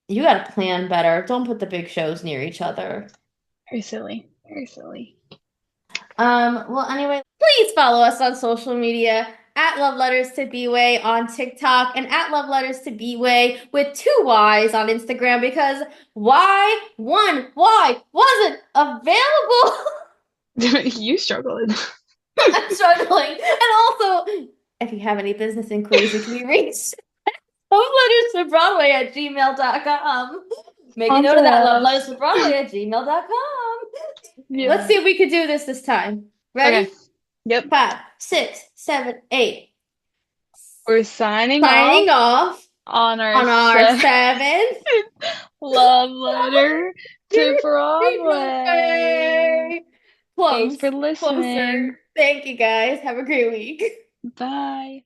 you got to plan better. Don't put the big shows near each other. Very silly. Very silly. Well, anyway, please follow us on social media at Love Letters to B-Way on TikTok and at Love Letters to B-Way with two Y's on Instagram because why wasn't available. You struggled. I'm struggling. And also, if you have any business inquiries, you can be reached lovelettersforbroadway@gmail.com. Make a note of Sponsor that, us. lovelettersforbroadway@gmail.com. Let's Yeah. see if we can do this time. Okay. Ready? Yep. 5, 6, 7, 8. We're signing off Signing off on our on our seventh seventh love letter to Broadway. Broadway. Thanks for Plums closer. listening. Thank you guys. Have a great week. Bye.